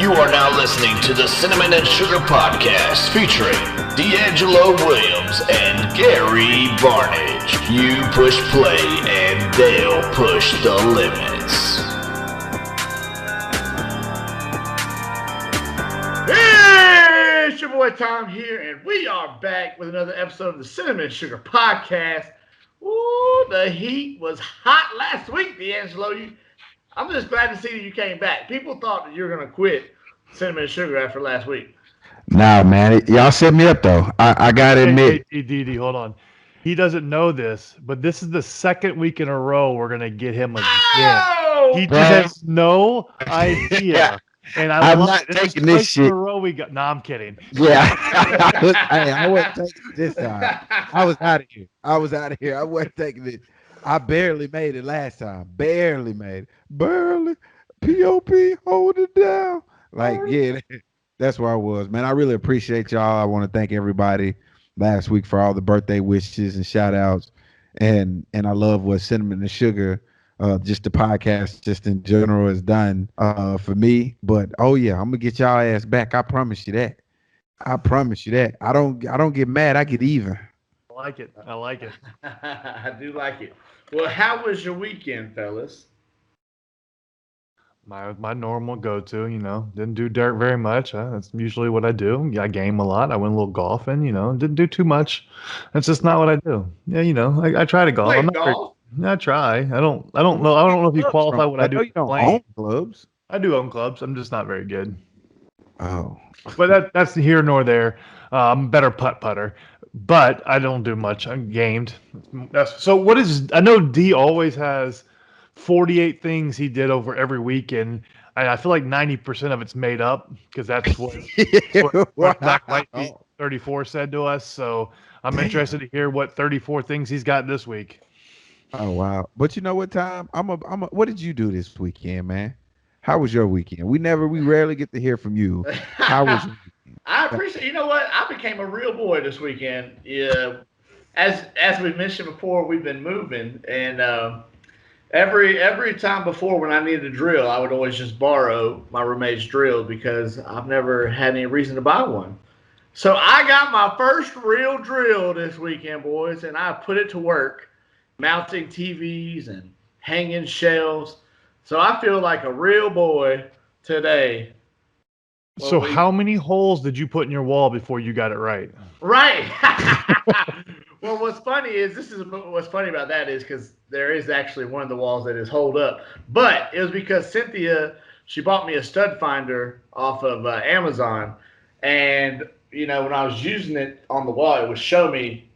You are now listening to the Cinnamon and Sugar Podcast featuring D'Angelo Williams and Gary Barnage. You push play and they'll push the limits. Hey, it's your boy Tom here, and we are back with another episode of the Cinnamon and Sugar Podcast. Ooh, the heat was hot last week, D'Angelo. I'm just glad to see that you came back. People thought that you were going to quit Cinnamon and Sugar after last week. Nah, man. Y'all set me up, though. I got to admit. Hey, hold on. He doesn't know this, but this is the second week in a row we're going to get him again. Oh! He just has no idea. And I'm not taking this shit. In a row we got. No, I'm kidding. Yeah. I wasn't taking it this time. I was out of here. I wasn't taking it. I barely made it last time. Barely made it. Barely. P.O.P. hold it down. Like, yeah, that's where I was, man. I really appreciate y'all. I want to thank everybody last week for all the birthday wishes and shout outs. And I love what Cinnamon and Sugar, just the podcast just in general has done for me. But oh yeah, I'm gonna get y'all ass back. I promise you that. I don't get mad, I get even. I like it. I do like it. Well, how was your weekend, fellas? My normal go-to, didn't do dirt very much. That's usually what I do. I game a lot. I went a little golfing, didn't do too much. That's just not what I do. Yeah, I try to golf. Golf? I try. I don't know if you qualify what I do. You don't own clubs. I do own clubs. I'm just not very good. Oh. But that's here nor there. I'm a better putter. But I don't do much. I'm gamed. I know D always has 48 things he did over every weekend. And I feel like 90% of it's made up because that's what Black White 34 said to us. So I'm interested to hear what 34 things he's got this week. Oh wow! But you know what, Tom? What did you do this weekend, man? How was your weekend? We rarely get to hear from you. How was your weekend? I appreciate. You know what? I became a real boy this weekend. Yeah, as we mentioned before, we've been moving, and every time before when I needed a drill, I would always just borrow my roommate's drill because I've never had any reason to buy one. So I got my first real drill this weekend, boys, and I put it to work, mounting TVs and hanging shelves. So I feel like a real boy today. So how many holes did you put in your wall before you got it right? Right. Well, what's funny about that is because there is actually one of the walls that is holed up. But it was because Cynthia, she bought me a stud finder off of Amazon. And, when I was using it on the wall, it would show me.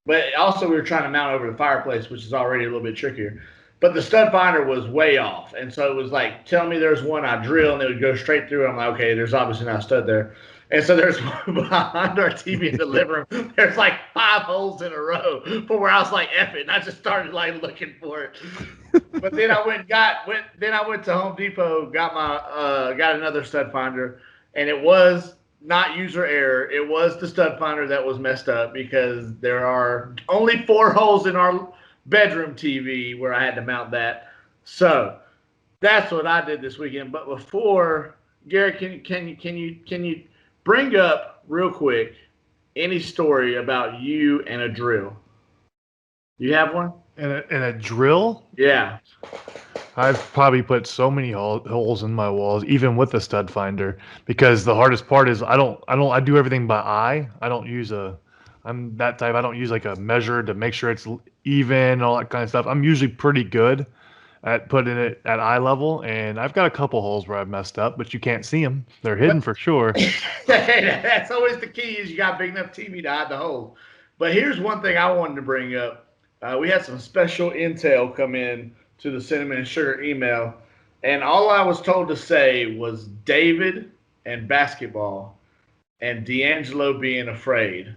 But also we were trying to mount over the fireplace, which is already a little bit trickier. But the stud finder was way off. And so it was like, telling me there's one, I drill, and it would go straight through. I'm like, okay, there's obviously not a stud there. And so there's one behind our TV in the living room. There's like 5 holes in a row for where I was like, F it. And I just started like looking for it. But then I went to Home Depot, got another stud finder, and it was not user error. It was the stud finder that was messed up because there are only 4 holes in our bedroom TV where I had to mount that. So that's what I did this weekend. But before, Gary, can you bring up real quick any story about you and a drill? You have one? And a drill? Yeah. I've probably put so many holes in my walls, even with the stud finder, because the hardest part is I do everything by eye. I'm that type. I don't use like a measure to make sure it's even and all that kind of stuff. I'm usually pretty good at putting it at eye level, and I've got a couple holes where I've messed up, but you can't see them. They're hidden for sure. That's always the key is you got a big enough TV to hide the holes. But here's one thing I wanted to bring up. We had some special intel come in to the Cinnamon and Sugar email, and all I was told to say was David and basketball and D'Angelo being afraid.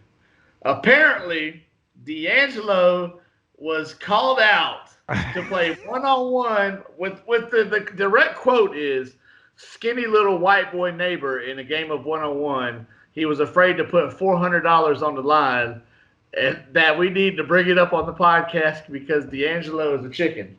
Apparently, D'Angelo was called out to play one-on-one with the direct quote is, skinny little white boy neighbor in a game of one-on-one. He was afraid to put $400 on the line, and that we need to bring it up on the podcast because D'Angelo is a chicken.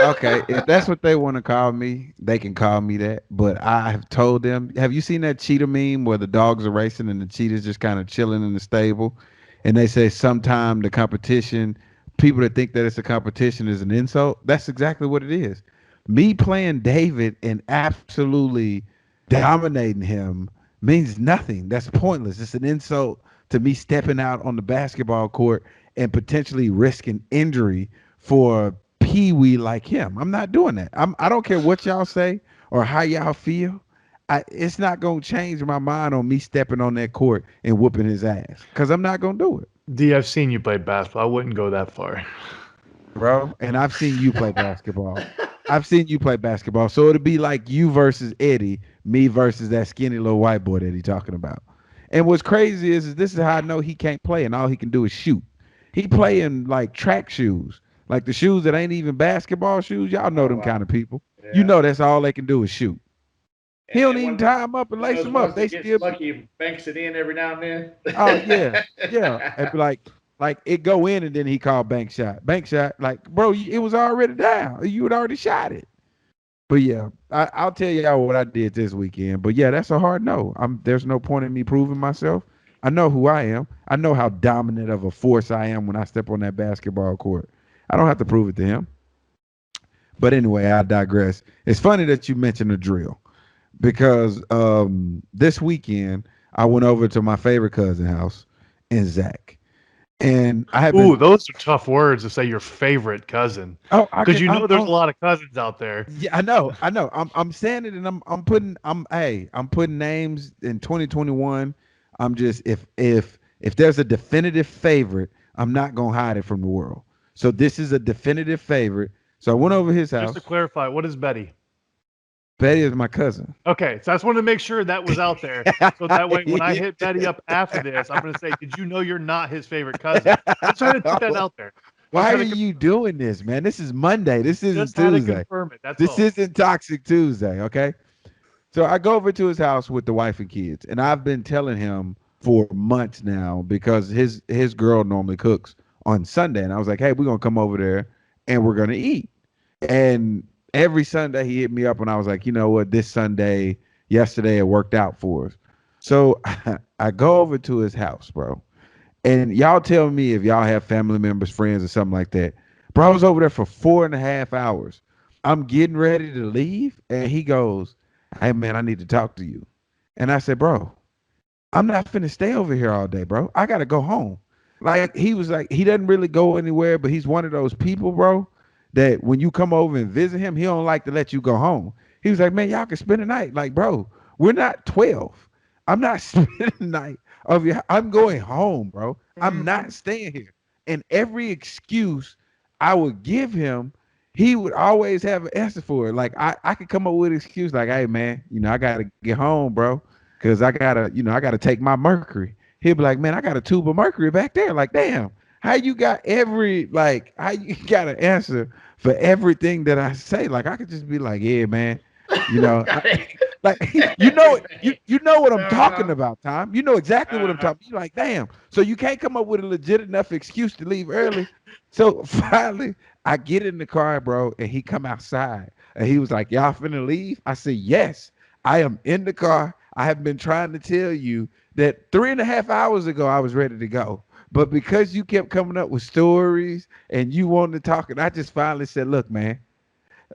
Okay, if that's what they want to call me, they can call me that. But I have told them, have you seen that cheetah meme where the dogs are racing and the cheetah's just kind of chilling in the stable? And they say sometime the competition, people that think that it's a competition is an insult. That's exactly what it is. Me playing David and absolutely dominating him means nothing. That's pointless. It's an insult to me stepping out on the basketball court and potentially risking injury for peewee like him. I'm not doing that. I don't care what y'all say or how y'all feel. It's not gonna change my mind on me stepping on that court and whooping his ass because I'm not gonna do it, D, I've seen you play basketball. I wouldn't go that far. bro. And I've seen you play basketball. I've seen you play basketball. So it'd be like you versus Eddie, me versus that skinny little white boy that he talking about. And what's crazy is this is how I know he can't play and all he can do is shoot. He play in like track shoes, like the shoes that ain't even basketball shoes. Y'all know Oh them wow. kind of people. You Yeah. know that's all they can do is shoot. He don't And even one tie them up and one of lace those them up. ones They that gets still be, lucky and banks it in every now and then. oh yeah, yeah. And be like it go in and then he called bank shot. Like bro, it was already down. You had already shot it. But yeah, I'll tell y'all what I did this weekend. But yeah, that's a hard no. There's no point in me proving myself. I know who I am. I know how dominant of a force I am when I step on that basketball court. I don't have to prove it to him. But anyway, I digress. It's funny that you mentioned the drill because this weekend I went over to my favorite cousin house in Zach, and I have Ooh, been. those are tough words to say your favorite cousin. Oh, I Because can. you know there's a I'm lot of cousins out there. Yeah, I know. I'm saying it, and I'm putting names in 2021. I'm just if there's a definitive favorite, I'm not gonna hide it from the world. So this is a definitive favorite. So I went over his Just to house. clarify, what is Betty? Betty is my cousin. Okay, so I just wanted to make sure that was out there. So that way, when I hit Betty up after this, I'm going to say, did you know you're not his favorite cousin? Just trying to put that out there. Just Why are had to, you doing this, man? This is Monday. This isn't just had to Tuesday. confirm it. That's This all. isn't Toxic Tuesday, okay? So I go over to his house with the wife and kids, and I've been telling him for months now because his girl normally cooks on Sunday, and I was like, "Hey, we're gonna come over there and we're gonna eat." And every Sunday he hit me up, and I was like, "You know what? This Sunday, yesterday, it worked out for us." So I go over to his house, bro, and y'all tell me if y'all have family members, friends, or something like that. Bro, I was over there for 4.5 hours. I'm getting ready to leave, and he goes, "Hey man, I need to talk to you." And I said, "Bro, I'm not finna stay over here all day, bro. I gotta go home." Like he was like, he doesn't really go anywhere, but he's one of those people, bro, that when you come over and visit him, he don't like to let you go home. He was like, "Man, y'all can spend the night." Like, bro, we're not 12. I'm not spending the night of your I'm going home, bro. I'm Mhm. not staying here. And every excuse I would give him, he would always have an answer for it. Like I could come up with an excuse like, "Hey man, I gotta get home, bro. Cause I gotta take my mercury." He'll be like, "Man, I got a tube of mercury back there." Like, damn, how you got how you got an answer for everything that I say? Like, I could just be like, "Yeah, man, you know, Got it. like you know what I'm talking Uh-huh. about, Tom. You know exactly what I'm Uh-huh. talking. You're like, damn. So you can't come up with a legit enough excuse to leave early. So finally, I get in the car, bro, and he come outside, and he was like, "Y'all finna leave?" I said, "Yes, I am in the car. I have been trying to tell you that 3.5 hours ago I was ready to go." But because you kept coming up with stories and you wanted to talk, and I just finally said, "Look, man,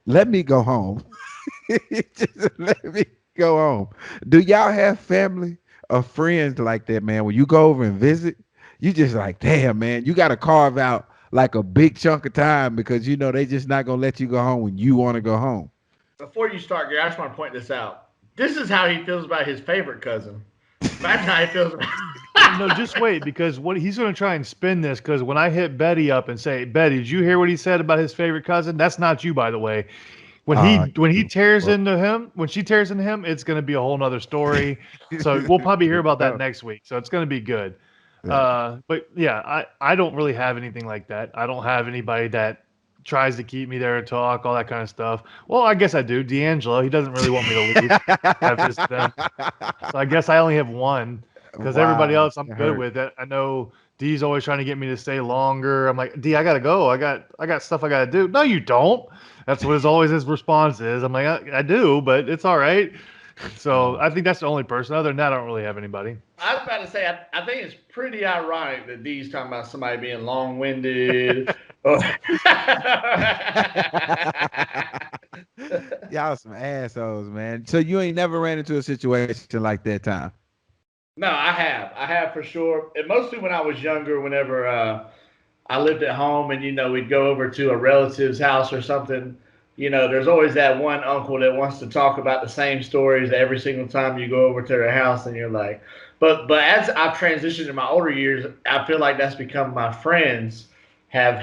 let me go home." Just let me go home. Do y'all have family or friends like that, man? When you go over and visit, you just like, damn, man, you got to carve out like a big chunk of time because they just not gonna let you go home when you want to go home. Before you start, Gary, I just want to point this out. This is how he feels about his favorite cousin. Imagine how he feels about. No, just wait because what he's going to try and spin this. Because when I hit Betty up and say, "Betty, did you hear what he said about his favorite cousin?" That's not you, by the way. When he tears Well, into him, when she tears into him, it's going to be a whole nother story. So we'll probably hear about that no, next week. So it's going to be good. yeah. But yeah, I don't really have anything like that. I don't have anybody that tries to keep me there to talk, all that kind of stuff. Well, I guess I do. D'Angelo, he doesn't really want me to leave. I visit them. So I guess I only have one because everybody Wow, else I'm that good hurt. with. I know D's always trying to get me to stay longer. I'm like, D, I gotta go. I got stuff I gotta do. No, you don't. That's what his response is. I'm like, I do, but it's all right. So I think that's the only person. Other than that, I don't really have anybody. I was about to say, I think it's pretty ironic that D's talking about somebody being long-winded. Y'all some assholes, man. So you ain't never ran into a situation like that time? No, I have for sure. And mostly when I was younger, whenever I lived at home and, we'd go over to a relative's house or something, there's always that one uncle that wants to talk about the same stories every single time you go over to their house, and you're like, but as I've transitioned in my older years, I feel like that's become my friends have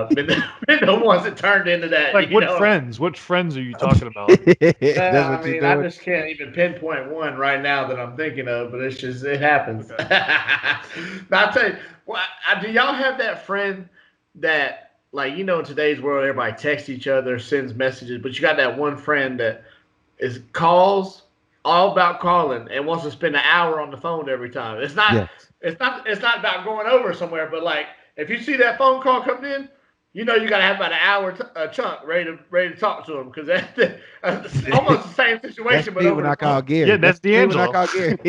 been the ones that turned into that. Like what friends? What friends are you talking about? I just can't even pinpoint one right now that I'm thinking of, but it happens. Okay. But I'll tell you, do y'all have that friend that, like, in today's world, everybody texts each other, sends messages, but you got that one friend that calls all about calling and wants to spend an hour on the phone every time. It's not about going over somewhere, but like if you see that phone call coming in, you got to have about an hour chunk ready to talk to him, because that's almost the same situation. That's me when I call Gary. Yeah, that's D'Angelo. When I call Gary.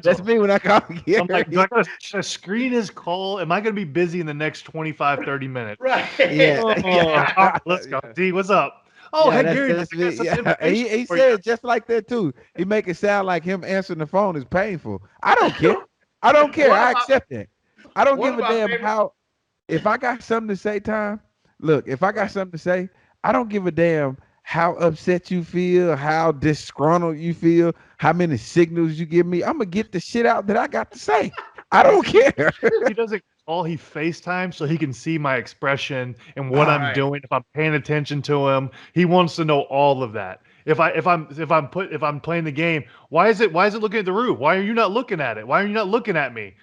That's me when I call Gary. I'm like, do I got to screen his call? Am I going to be busy in the next 25, 30 minutes? Right. Yeah. All right, let's go. D, what's up? Oh, hey, Gary. That's me. Yeah. He said just like that, too. He make it sound like him answering the phone is painful. I don't care. I accept that. I don't give a damn how. If I got something to say, Tom, look, if I got something to say, I don't give a damn how upset you feel, how disgruntled you feel, how many signals you give me. I'm going to get the shit out that I got to say. I don't care. He doesn't call, he FaceTime so he can see my expression and what I'm doing. If I'm paying attention to him, he wants to know all of that. If I'm playing the game, why is it looking at the roof? Why are you not looking at it? Why are you not looking at me?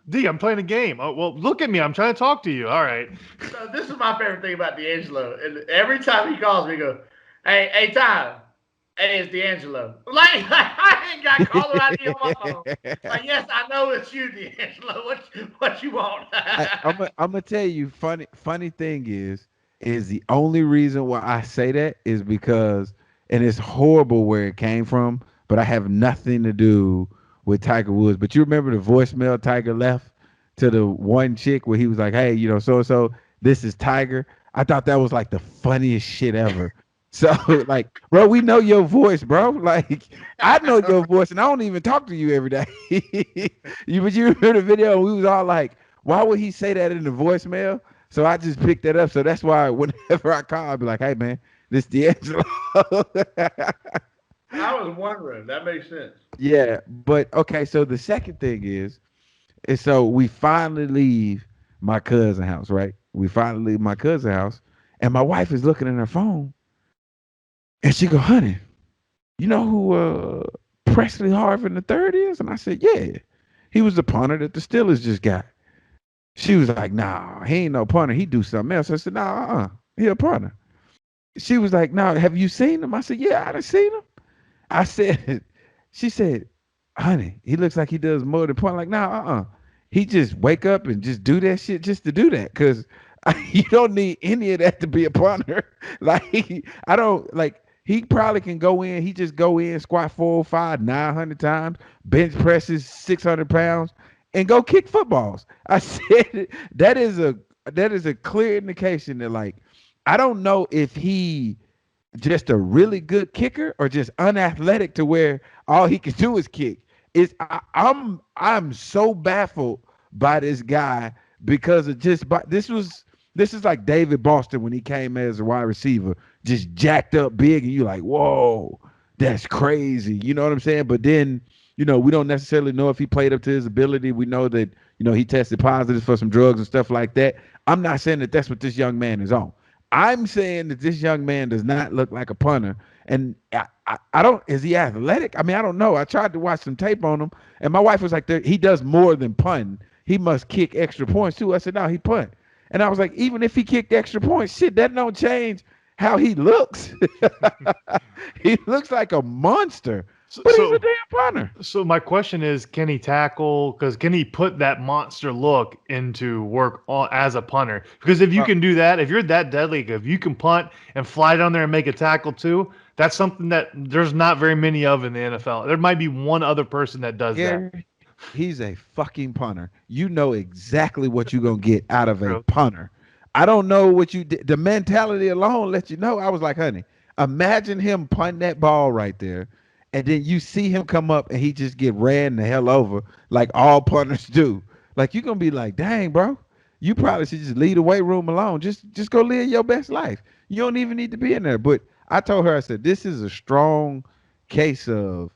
D, I'm playing a game. Oh, well, look at me. I'm trying to talk to you. All right. So this is my favorite thing about D'Angelo. And every time he calls me, he goes, hey, Tom. Hey, it's D'Angelo. Like, I ain't got caller ID on my phone. Like, yes, I know it's you, D'Angelo. What you want? I'm gonna tell you, funny thing is the only reason why I say that is because, and it's horrible where it came from, but I have nothing to do with Tiger Woods. But you remember the voicemail Tiger left to the one chick where he was like, hey, so this is Tiger. I thought that was like the funniest shit ever. So like, bro, we know your voice, bro. Like, I know your voice, and I don't even talk to you every day. But you remember the video? And we was all like, why would he say that in the voicemail? So I just picked that up. So that's why whenever I call, I'd be like, hey man, this D'Angelo. I was wondering. That makes sense. Yeah, but okay. So the second thing is so we finally leave my cousin's house, right? We finally leave my cousin's house, and my wife is looking at her phone, and she go, honey, you know who Presley Harvin III is? And I said, yeah, he was the punter that the Steelers just got. She was like, nah, he ain't no punter. He do something else. I said, nah, he a punter. She was like, nah, have you seen him? I said, yeah, I done seen him. She said, honey, he looks like he does more than punt. Like, nah, he just wake up and just do that shit just to do that. Cause you don't need any of that to be a punter. Like, I don't like, he probably can go in. He just go in, squat 405, 900 times, bench presses 600 pounds, and go kick footballs. I said that is a clear indication that, like, I don't know if he just a really good kicker or just unathletic to where all he can do is kick. I'm so baffled by this guy because of this is like David Boston when he came as a wide receiver, just jacked up big, and you're like, whoa, that's crazy. You know what I'm saying? But then, we don't necessarily know if he played up to his ability. We know that, he tested positive for some drugs and stuff like that. I'm not saying that that's what this young man is on. I'm saying that this young man does not look like a punter. And I don't, is he athletic? I mean, I don't know. I tried to watch some tape on him, and my wife was like, he does more than punting. He must kick extra points too. I said, no, he punt. And I was like, even if he kicked extra points, shit, that don't change how he looks. He looks like a monster. But he's a damn punter. So my question is, can he tackle? Because can he put that monster look into work as a punter? Because if you can do that, if you're that deadly, if you can punt and fly down there and make a tackle too, that's something that there's not very many of in the NFL. There might be one other person that does that. He's a fucking punter. You know exactly what you're going to get out of a True. punter. I don't know what you did. The mentality alone lets you know. I was like, honey, imagine him punting that ball right there. And then you see him come up and he just get ran the hell over like all punters do. Like you're going to be like, dang, bro, you probably should just leave the weight room alone. Just go live your best life. You don't even need to be in there. But I told her, I said, this is a strong case of,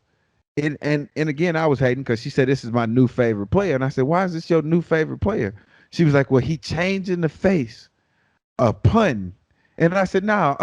and again, I was hating because she said, this is my new favorite player. And I said, why is this your new favorite player? She was like, well, he changed in the face of punting. And I said, no,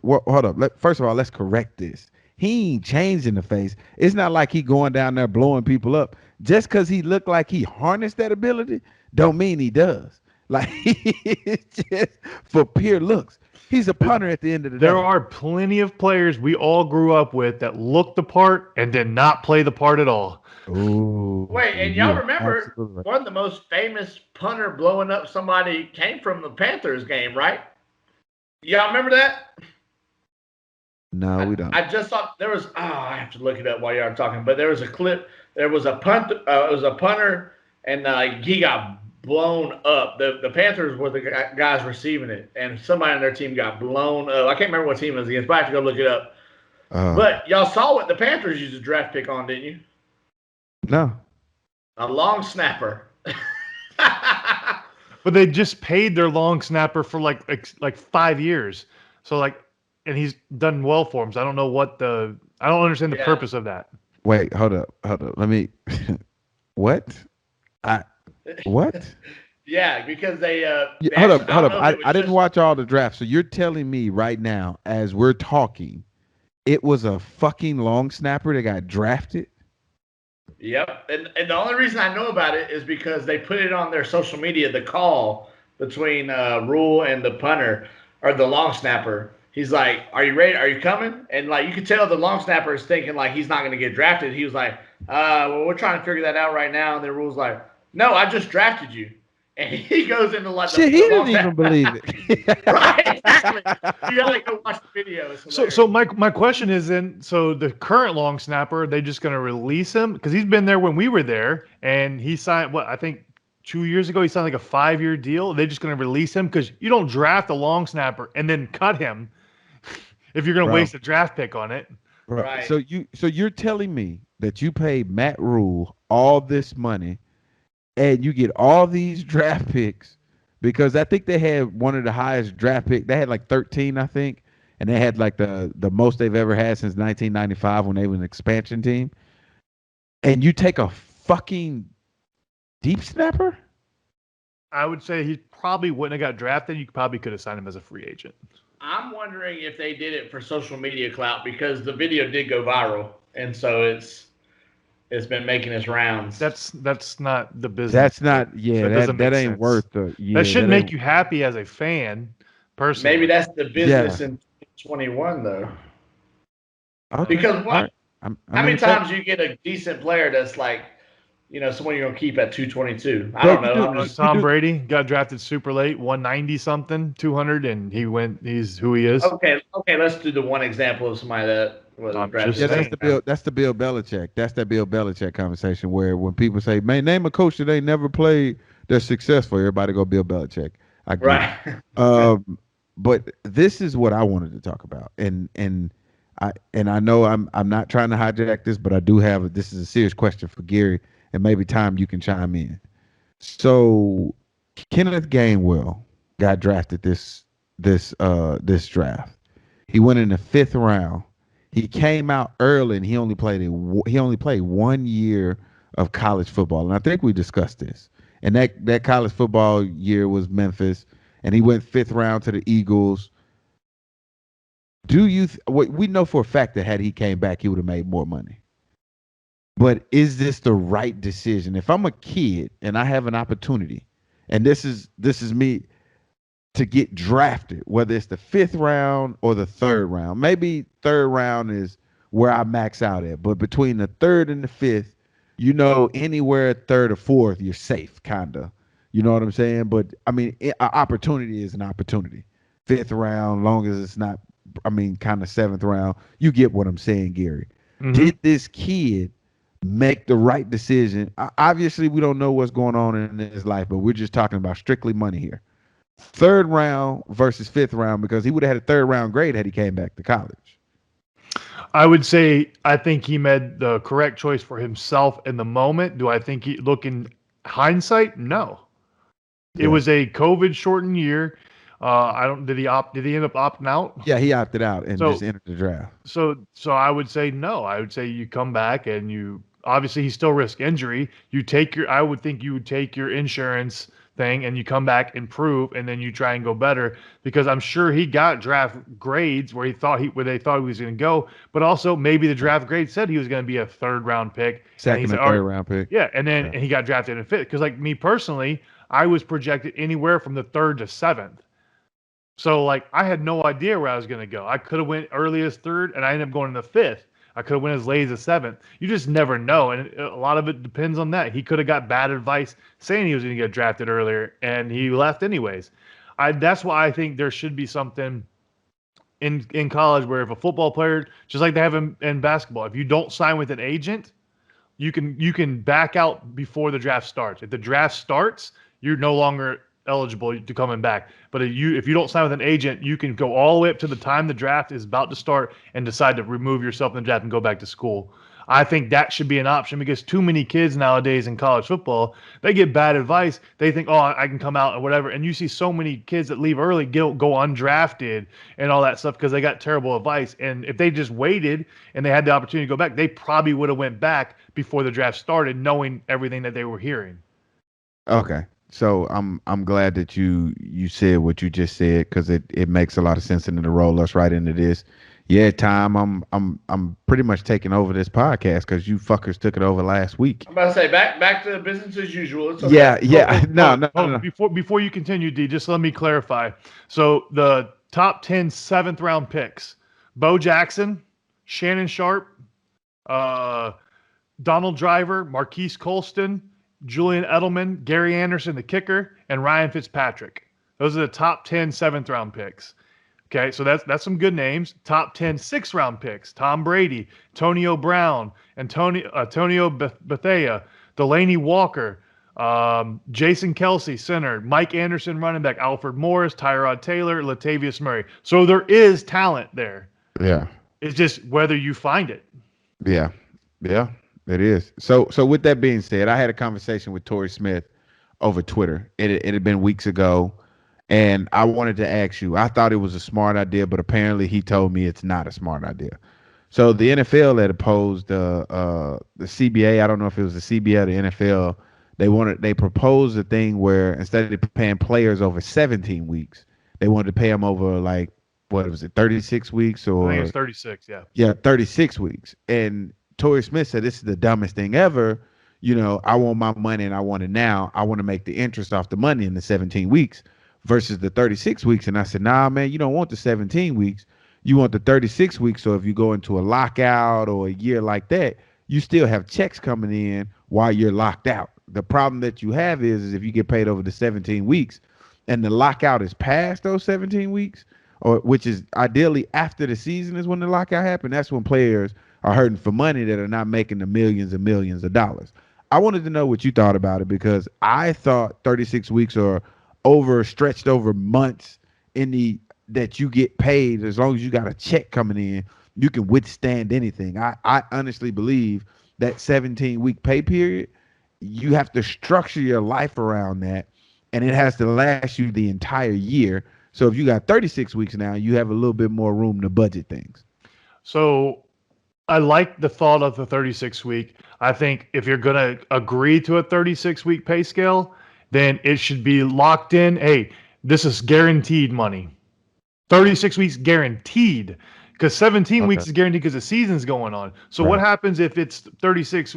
hold up. First of all, let's correct this. He ain't changing the face. It's not like he going down there blowing people up. Just because he looked like he harnessed that ability, don't mean he does. Like it's just for pure looks. He's a punter at the end of the day. There are plenty of players we all grew up with that looked the part and did not play the part at all. Ooh, Wait, and y'all remember absolutely. one of the most famous punter blowing up somebody came from the Panthers game, right? Y'all remember that? No, we don't. I just thought there was. Oh, I have to look it up while y'all are talking. But there was a clip. There was a punt. It was a punter, and he got blown up. The Panthers were the guys receiving it, and somebody on their team got blown up. I can't remember what team it was against, but I have to go look it up. But y'all saw what the Panthers used a draft pick on, didn't you? No. A long snapper. But they just paid their long snapper for like 5 years. So and he's done well for him. So I don't know I don't understand the purpose of that. Wait, hold up. Let me. What? What? Yeah, because they. Hold up. I didn't watch all the drafts. So you're telling me right now, as we're talking, it was a fucking long snapper that got drafted? Yep. And the only reason I know about it is because they put it on their social media, the call between Rule and the punter or the long snapper. He's like, are you ready? Are you coming? And you could tell the long snapper is thinking he's not going to get drafted. He was like, well, we're trying to figure that out right now. And the Rule's like, no, I just drafted you. And he goes into shit, he didn't even believe it. Right, exactly. You gotta go watch the video. So my question is then, so the current long snapper, they just going to release him because he's been there when we were there, and he signed I think 2 years ago he signed like a 5-year deal. They're just going to release him because you don't draft a long snapper and then cut him if you're going to waste a draft pick on it. Right. So you're telling me that you paid Matt Rule all this money and you get all these draft picks because I think they had one of the highest draft picks. They had like 13, I think, and they had like the most they've ever had since 1995 when they were an expansion team. And you take a fucking deep snapper? I would say he probably wouldn't have got drafted. You probably could have signed him as a free agent. I'm wondering if they did it for social media clout because the video did go viral, and so it's been making its rounds. That's not the business. That's not. Yeah, that ain't sense. Worth the. Yeah, that should make you happy as a fan, personally. Maybe that's the business in 2021 though. Okay. Because how many times you get a decent player that's someone you're gonna keep at 222? I don't know. Tom Brady got drafted super late, 190 something, 200, and he's who he is. Okay. Let's do the one example of somebody that was drafted. Yeah, that's the Bill Belichick. That's that Bill Belichick conversation where when people say, "Man, name a coach that ain't never played that's successful," everybody go Bill Belichick. I agree. Right. But this is what I wanted to talk about, and I know I'm not trying to hijack this, but I do have this is a serious question for Gary. And maybe Tom, you can chime in. So Kenneth Gainwell got drafted this draft. He went in the 5th round. He came out early and he only played 1 year of college football. And I think we discussed this. And that college football year was Memphis. And he went 5th round to the Eagles. We know for a fact that had he came back, he would have made more money. But is this the right decision? If I'm a kid and I have an opportunity, and this is me to get drafted, whether it's the 5th round or the 3rd round, maybe 3rd round is where I max out at. But between the third and the fifth, you know, anywhere third or fourth, you're safe, kinda. You know what I'm saying? But I mean, opportunity is an opportunity. Fifth round, long as it's not, I mean, kind of seventh round. You get what I'm saying, Gary. Mm-hmm. Did this kid make the right decision? Obviously, we don't know what's going on in his life, but we're just talking about strictly money here. Third round versus fifth round, because he would have had a third round grade had he came back to college. I would say I think he made the correct choice for himself in the moment. Do I think he look in hindsight? No. It Yeah. was a COVID shortened year. I don't did he end up opting out? Yeah, he opted out and just So entered the draft. so I would say no. I would say you come back and you obviously he still risk injury. You take your I would think you would take your insurance thing and you come back improve and then you try and go better because I'm sure he got draft grades where they thought he was going to go, but also maybe the draft grade said he was going to be a third round pick and he Second said, or all right, third round pick. yeah, and then Yeah. he got drafted in fifth because like me personally, I was projected anywhere from the third to seventh. So like I had no idea where I was going to go. I could have went early as third, and I ended up going in the fifth. I could have went as late as the seventh. You just never know, and a lot of it depends on that. He could have got bad advice saying he was going to get drafted earlier, and he left anyways. That's why I think there should be something in college where if a football player, just like they have in basketball, if you don't sign with an agent, you can back out before the draft starts. If the draft starts, you're no longer eligible to coming back. But if you don't sign with an agent, you can go all the way up to the time the draft is about to start and decide to remove yourself from the draft and go back to school. I think that should be an option because too many kids nowadays in college football, they get bad advice. They think, oh, I can come out or whatever. And you see so many kids that leave early go undrafted and all that stuff because they got terrible advice. And if they just waited and they had the opportunity to go back, they probably would have went back before the draft started, knowing everything that they were hearing. Okay. So I'm glad that you said what you just said because it makes a lot of sense and to roll us right into this. Yeah, Tom, I'm pretty much taking over this podcast because you fuckers took it over last week. I'm about to say back to business as usual. It's okay. Yeah. No. Before you continue, D, just let me clarify. So the top 10 seventh round picks: Bo Jackson, Shannon Sharp, Donald Driver, Marquise Colston, Julian Edelman, Gary Anderson, the kicker, and Ryan Fitzpatrick. Those are the top 10 seventh round picks. Okay, so that's some good names. Top 10 sixth round picks: Tom Brady, Antonio Brown, Antonio Bethea, Delaney Walker, Jason Kelsey, center, Mike Anderson, running back, Alfred Morris, Tyrod Taylor, Latavius Murray. So there is talent there. Yeah. It's just whether you find it. Yeah. It is. So with that being said, I had a conversation with Torrey Smith over Twitter. It had been weeks ago. And I wanted to ask you, I thought it was a smart idea, but apparently he told me it's not a smart idea. So the NFL had opposed the CBA. I don't know if it was the CBA or the NFL. They proposed a thing where instead of paying players over 17 weeks, they wanted to pay them over like, what was it, 36 weeks or? I think it's 36, yeah. Yeah, 36 weeks. And Torrey Smith said, this is the dumbest thing ever. You know, I want my money and I want it now. I want to make the interest off the money in the 17 weeks. Versus the 36 weeks. And I said, nah, man, you don't want the 17 weeks. You want the 36 weeks. So if you go into a lockout or a year like that, you still have checks coming in while you're locked out. The problem that you have is if you get paid over the 17 weeks and the lockout is past those 17 weeks, or which is ideally after the season is when the lockout happened, that's when players are hurting for money that are not making the millions and millions of dollars. I wanted to know what you thought about it because I thought 36 weeks or stretched over months that you get paid as long as you got a check coming in, you can withstand anything. I honestly believe that 17-week pay period, you have to structure your life around that, and it has to last you the entire year. So if you got 36 weeks now, you have a little bit more room to budget things. So I like the thought of the 36 week. I think if you're going to agree to a 36-week pay scale, then it should be locked in. Hey, this is guaranteed money. 36 weeks guaranteed because 17 weeks is guaranteed because the season's going on. So what happens if it's 36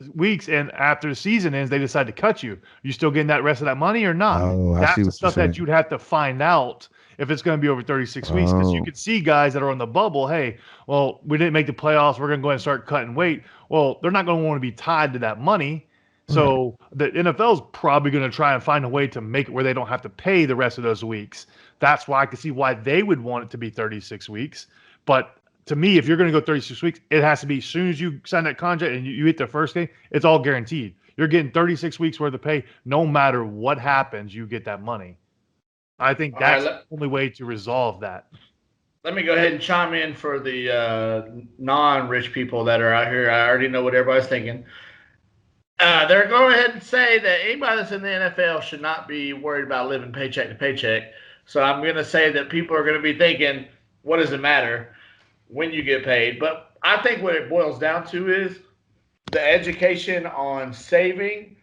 weeks, and after the season ends, they decide to cut you. You still getting that rest of that money or not? Oh, I That's see the what you're stuff that saying. you'd have to find out if it's going to be over 36 weeks, because you Oh, could see guys that are on the bubble. Hey, well, we didn't make the playoffs. We're going to go ahead and start cutting weight. Well, they're not going to want to be tied to that money. right. So the NFL is probably going to try and find a way to make it where they don't have to pay the rest of those weeks. That's why I can see why they would want it to be 36 weeks. But to me, if you're going to go 36 weeks, it has to be as soon as you sign that contract and you hit the first game, it's all guaranteed. You're getting 36 weeks worth of pay. No matter what happens, you get that money. I think All right, that's the only way to resolve that. let me go ahead and chime in for the non-rich people that are out here. I already know what everybody's thinking. They're going ahead and say that anybody that's in the NFL should not be worried about living paycheck to paycheck. So I'm going to say that people are going to be thinking, what does it matter when you get paid? But I think what it boils down to is the education on saving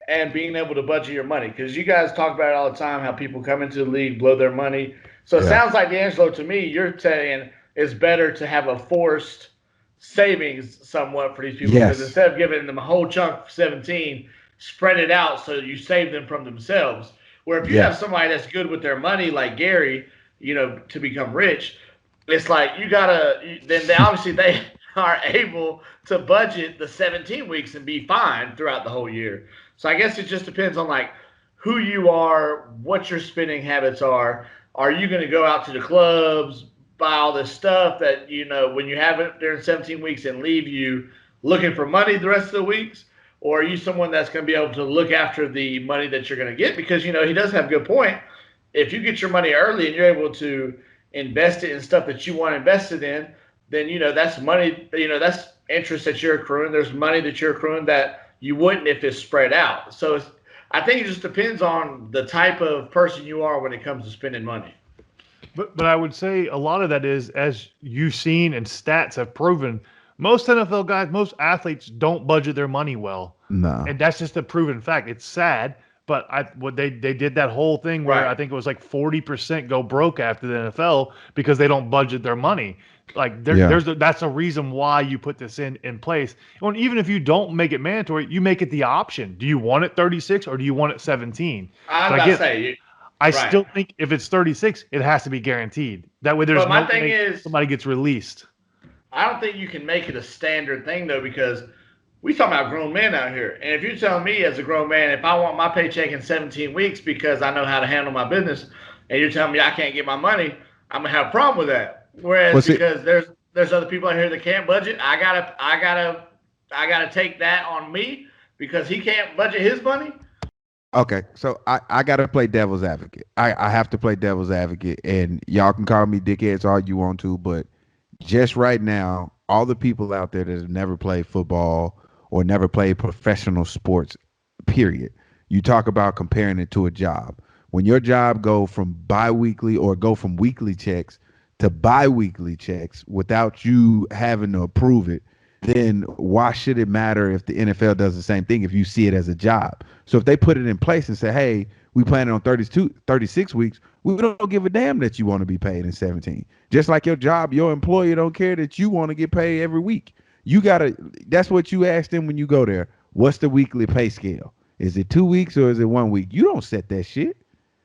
and being able to budget your money. Because you guys talk about it all the time, how people come into the league, blow their money. So it Yeah. sounds like, D'Angelo, to me, you're saying it's better to have a forced savings somewhat for these people, because Yes. instead of giving them a whole chunk for 17, spread it out so you save them from themselves. Where if you have Yes. somebody that's good with their money, like Gary, to become rich, it's like you gotta. Then they are able to budget the 17 weeks and be fine throughout the whole year. So I guess it just depends on like who you are, what your spending habits are. Are you going to go out to the clubs, buy all this stuff that when you have it during 17 weeks and leave you looking for money the rest of the weeks? Or are you someone that's going to be able to look after the money that you're going to get? Because he does have a good point. If you get your money early and you're able to invest it in stuff that you want invested in, then that's money. That's interest that you're accruing. There's money that you're accruing that you wouldn't if it's spread out. So I think it just depends on the type of person you are when it comes to spending money. But I would say a lot of that is, as you've seen and stats have proven, most NFL guys, most athletes don't budget their money well. No. And that's just a proven fact. It's sad, but they did that whole thing where Right. I think it was like 40% go broke after the NFL because they don't budget their money. Like Yeah. that's a reason why you put this in place. And even if you don't make it mandatory, you make it the option. Do you want it 36 or do you want it 17? I'm But about to again, say, I right. still think if it's 36, it has to be guaranteed. That way, there's But my no thing way is- somebody gets released. I don't think you can make it a standard thing though, because we talking about grown men out here. And if you're telling me as a grown man, if I want my paycheck in 17 weeks because I know how to handle my business, and you're telling me I can't get my money, I'm gonna have a problem with that. Whereas Well, see- because there's other people out here that can't budget, I gotta take that on me because he can't budget his money. Okay, so I gotta play devil's advocate. I have to play devil's advocate, and y'all can call me dickheads all you want to, but just right now, all the people out there that have never played football or never played professional sports, period. You talk about comparing it to a job. When your job go from bi-weekly or go from weekly checks to bi-weekly checks without you having to approve it, then why should it matter if the NFL does the same thing if you see it as a job? So if they put it in place and say, hey, we plan on 36 weeks, we don't give a damn that you want to be paid in 17. Just like your job, your employer don't care that you want to get paid every week. That's what you ask them when you go there. What's the weekly pay scale? Is it 2 weeks or is it 1 week? You don't set that shit.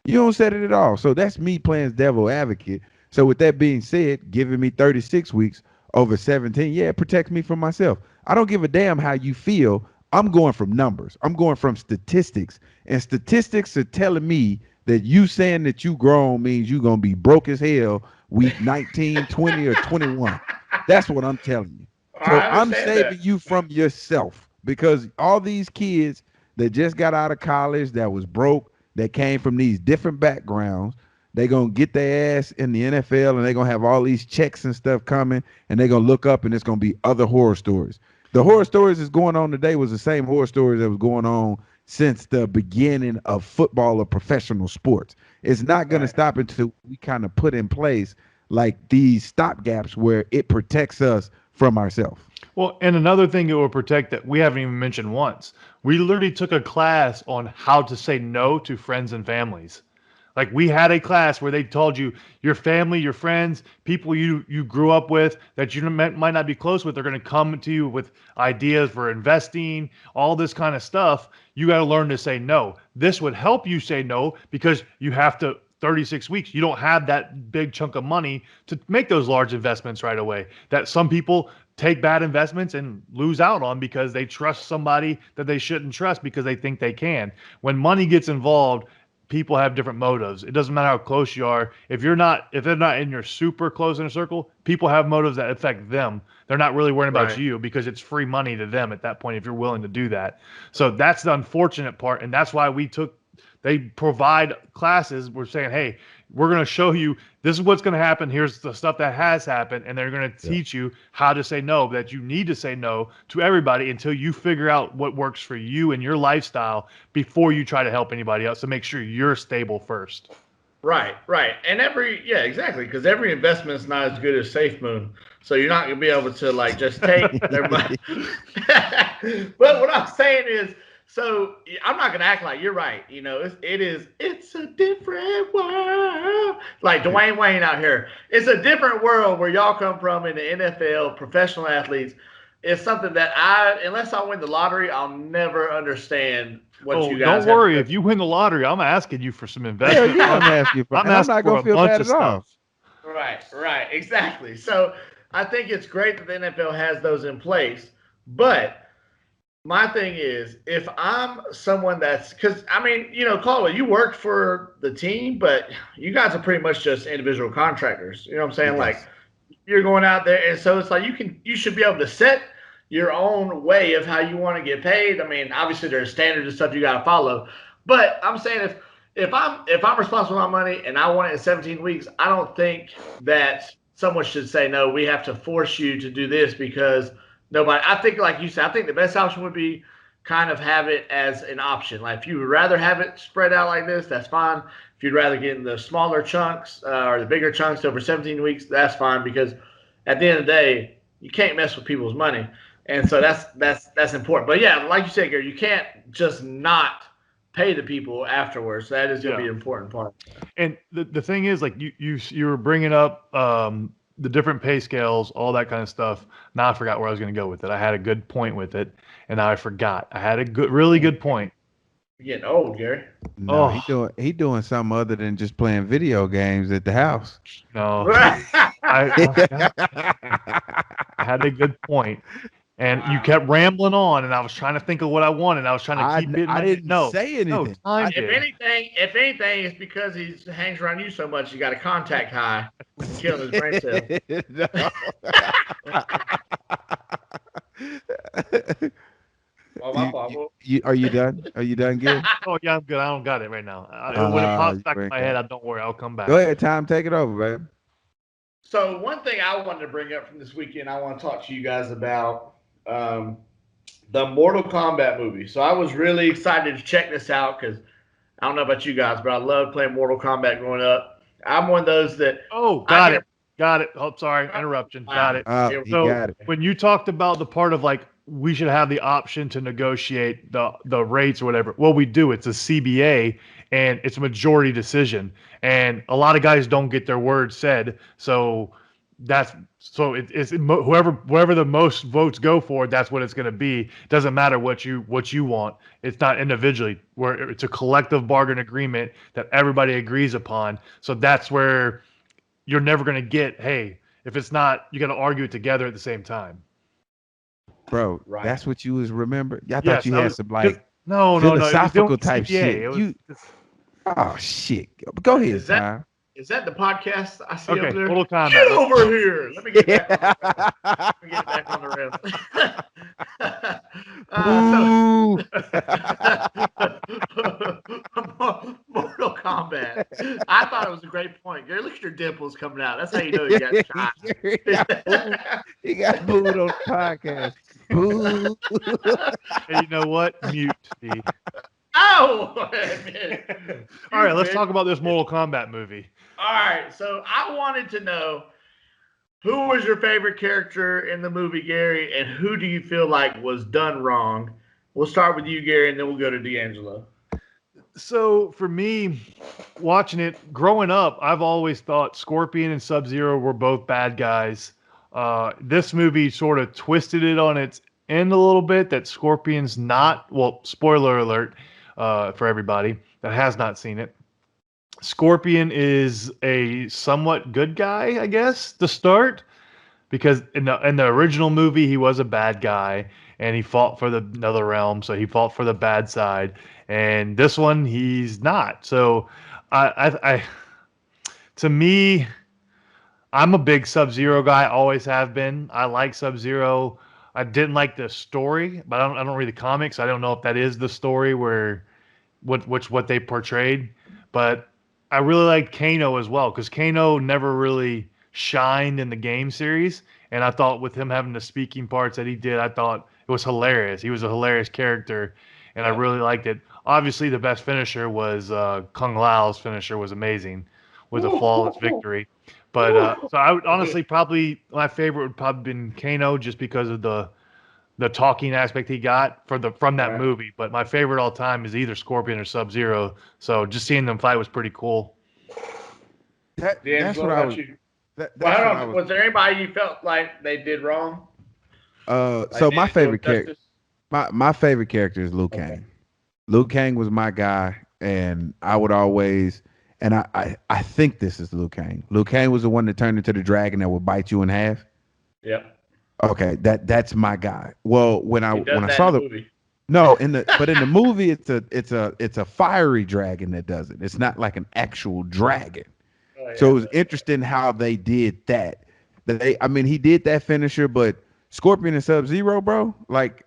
You don't set it at all. So that's me playing devil advocate. So with that being said, giving me 36 weeks over 17, yeah, it protects me from myself. I don't give a damn how you feel. I'm going from numbers. I'm going from statistics. And statistics are telling me that you saying that you grown means you're going to be broke as hell week 19, 20, or 21. That's what I'm telling you. So I I'm understand saving that. you from yourself, because all these kids that just got out of college, that was broke, that came from these different backgrounds, they're going to get their ass in the NFL and they're going to have all these checks and stuff coming, and they're going to look up and it's going to be other horror stories. The horror stories that's going on today was the same horror stories that was going on since the beginning of football or professional sports. It's not going to stop until we kind of put in place like these stopgaps where it protects us from ourselves. Well, and another thing it will protect that we haven't even mentioned once. We literally took a class on how to say no to friends and families. Like we had a class where they told you your family, your friends, people you grew up with that you might not be close with are going to come to you with ideas for investing, all this kind of stuff. You got to learn to say no. This would help you say no because you have to 36 weeks. You don't have that big chunk of money to make those large investments right away. That some people take bad investments and lose out on because they trust somebody that they shouldn't trust because they think they can. When money gets involved, people have different motives. It doesn't matter how close you are. If they're not in your super close inner circle, people have motives that affect them. They're not really worrying about you because it's free money to them at that point if you're willing to do that. So that's the unfortunate part, and that's why they provide classes. We're saying, hey, we're going to show you this is what's going to happen. Here's the stuff that has happened. And they're going to teach you how to say no, that you need to say no to everybody until you figure out what works for you and your lifestyle before you try to help anybody else. So make sure you're stable first. Right. And exactly. Because every investment is not as good as Safe Moon. So you're not going to be able to like just take their money. But what I'm saying is, so I'm not gonna act like you're right. You know, it's a different world. Like Dwayne Wayne out here. It's a different world where y'all come from in the NFL, professional athletes. It's something that unless I win the lottery, I'll never understand what you guys. Don't worry. If you win the lottery, I'm asking you for some investment. Yeah, I'm asking for. I'm not gonna feel bad at all. Right, exactly. So I think it's great that the NFL has those in place, but my thing is, if I'm someone because I mean, you know, call it, you work for the team, but you guys are pretty much just individual contractors. You know what I'm saying? Yes. Like you're going out there, and so it's like you should be able to set your own way of how you want to get paid. I mean, obviously there's standards and stuff you got to follow, but I'm saying if I'm responsible for my money and I want it in 17 weeks, I don't think that someone should say no. We have to force you to do this because. Nobody. I think, like you said, I think the best option would be kind of have it as an option. Like if you would rather have it spread out like this, that's fine. If you'd rather get in the smaller chunks or the bigger chunks over 17 weeks, that's fine. Because at the end of the day, you can't mess with people's money, and so that's important. But yeah, like you said, Gary, you can't just not pay the people afterwards. That is going to be an important part. And the thing is, like you were bringing up. The different pay scales, all that kind of stuff. Now I forgot where I was going to go with it. I had a good point with it, and now I forgot. I had a really good point. You're getting old, Gary. No, he doing something other than just playing video games at the house. No, I had a good point, and you kept rambling on, and I was trying to think of what I wanted. I was trying to keep it. I didn't say anything. No, if anything, it's because he hangs around you so much. You got a contact high, killing his brain cells. Are you done? Are you done, Gary? Oh yeah, I'm good. I don't got it right now. When it pops back in my head, don't worry. I'll come back. Go ahead, Tom. Take it over, babe. So one thing I wanted to bring up from this weekend, I want to talk to you guys about the Mortal Kombat movie. So I was really excited to check this out because I don't know about you guys, but I loved playing Mortal Kombat growing up. I'm one of those that. Oh, got it. Oh, sorry, interruption. Got it. So got it. When you talked about the part of like we should have the option to negotiate the rates or whatever, well, we do. It's a CBA and it's a majority decision, and a lot of guys don't get their word said. So it's whoever the most votes go for, that's what it's going to be. It doesn't matter what you want. It's not individually, where it's a collective bargain agreement that everybody agrees upon. So that's where you're never going to get, hey, if it's not, you got to argue it together at the same time. Bro, that's what you was remember? I thought you had some like philosophical type shit. Oh shit! Go ahead, Tom. Is that the podcast I see over there? Mortal Kombat. Get over here. Let me get back on the rails. Mortal Kombat. I thought it was a great point. Gary, look at your dimples coming out. That's how you know you got shot. He got booed on the podcast. Boo. Hey, you know what? Mute me. Oh! All right, let's talk about this Mortal Kombat movie. All right, so I wanted to know who was your favorite character in the movie, Gary, and who do you feel like was done wrong? We'll start with you, Gary, and then we'll go to D'Angelo. So for me, watching it growing up, I've always thought Scorpion and Sub-Zero were both bad guys. This movie sort of twisted it on its end a little bit that Scorpion's not, well, spoiler alert for everybody that has not seen it. Scorpion is a somewhat good guy, I guess, to start, because in the original movie he was a bad guy and he fought for the another realm, so he fought for the bad side. And this one he's not. So I to me, I'm a big Sub-Zero guy, always have been. I like Sub-Zero. I didn't like the story, but I don't read the comics. I don't know if that is the story where what they portrayed. But I really liked Kano as well, because Kano never really shined in the game series. And I thought with him having the speaking parts that he did, I thought it was hilarious. He was a hilarious character, and I really liked it. Obviously, the best finisher was Kung Lao's finisher was amazing, with a flawless victory. But so I would honestly probably my favorite would probably been Kano, just because of the talking aspect he got from that movie. But my favorite all time is either Scorpion or Sub-Zero. So just seeing them fight was pretty cool. That's what I was. That's Well, what hold I on. was. Was there anybody you felt like they did wrong? Like So they my didn't do favorite it character, justice? my favorite character is Liu Kang. Okay. Liu Kang was my guy, and I would always, and I think this is Liu Kang. Liu Kang was the one that turned into the dragon that would bite you in half. Yep. Okay, that's my guy. Well, when I He does when I that saw in the the movie. no in the but in the movie it's a fiery dragon that does it. It's not like an actual dragon. Oh, So yeah, it was interesting how they did that. I mean, he did that finisher, but Scorpion and Sub-Zero, bro, like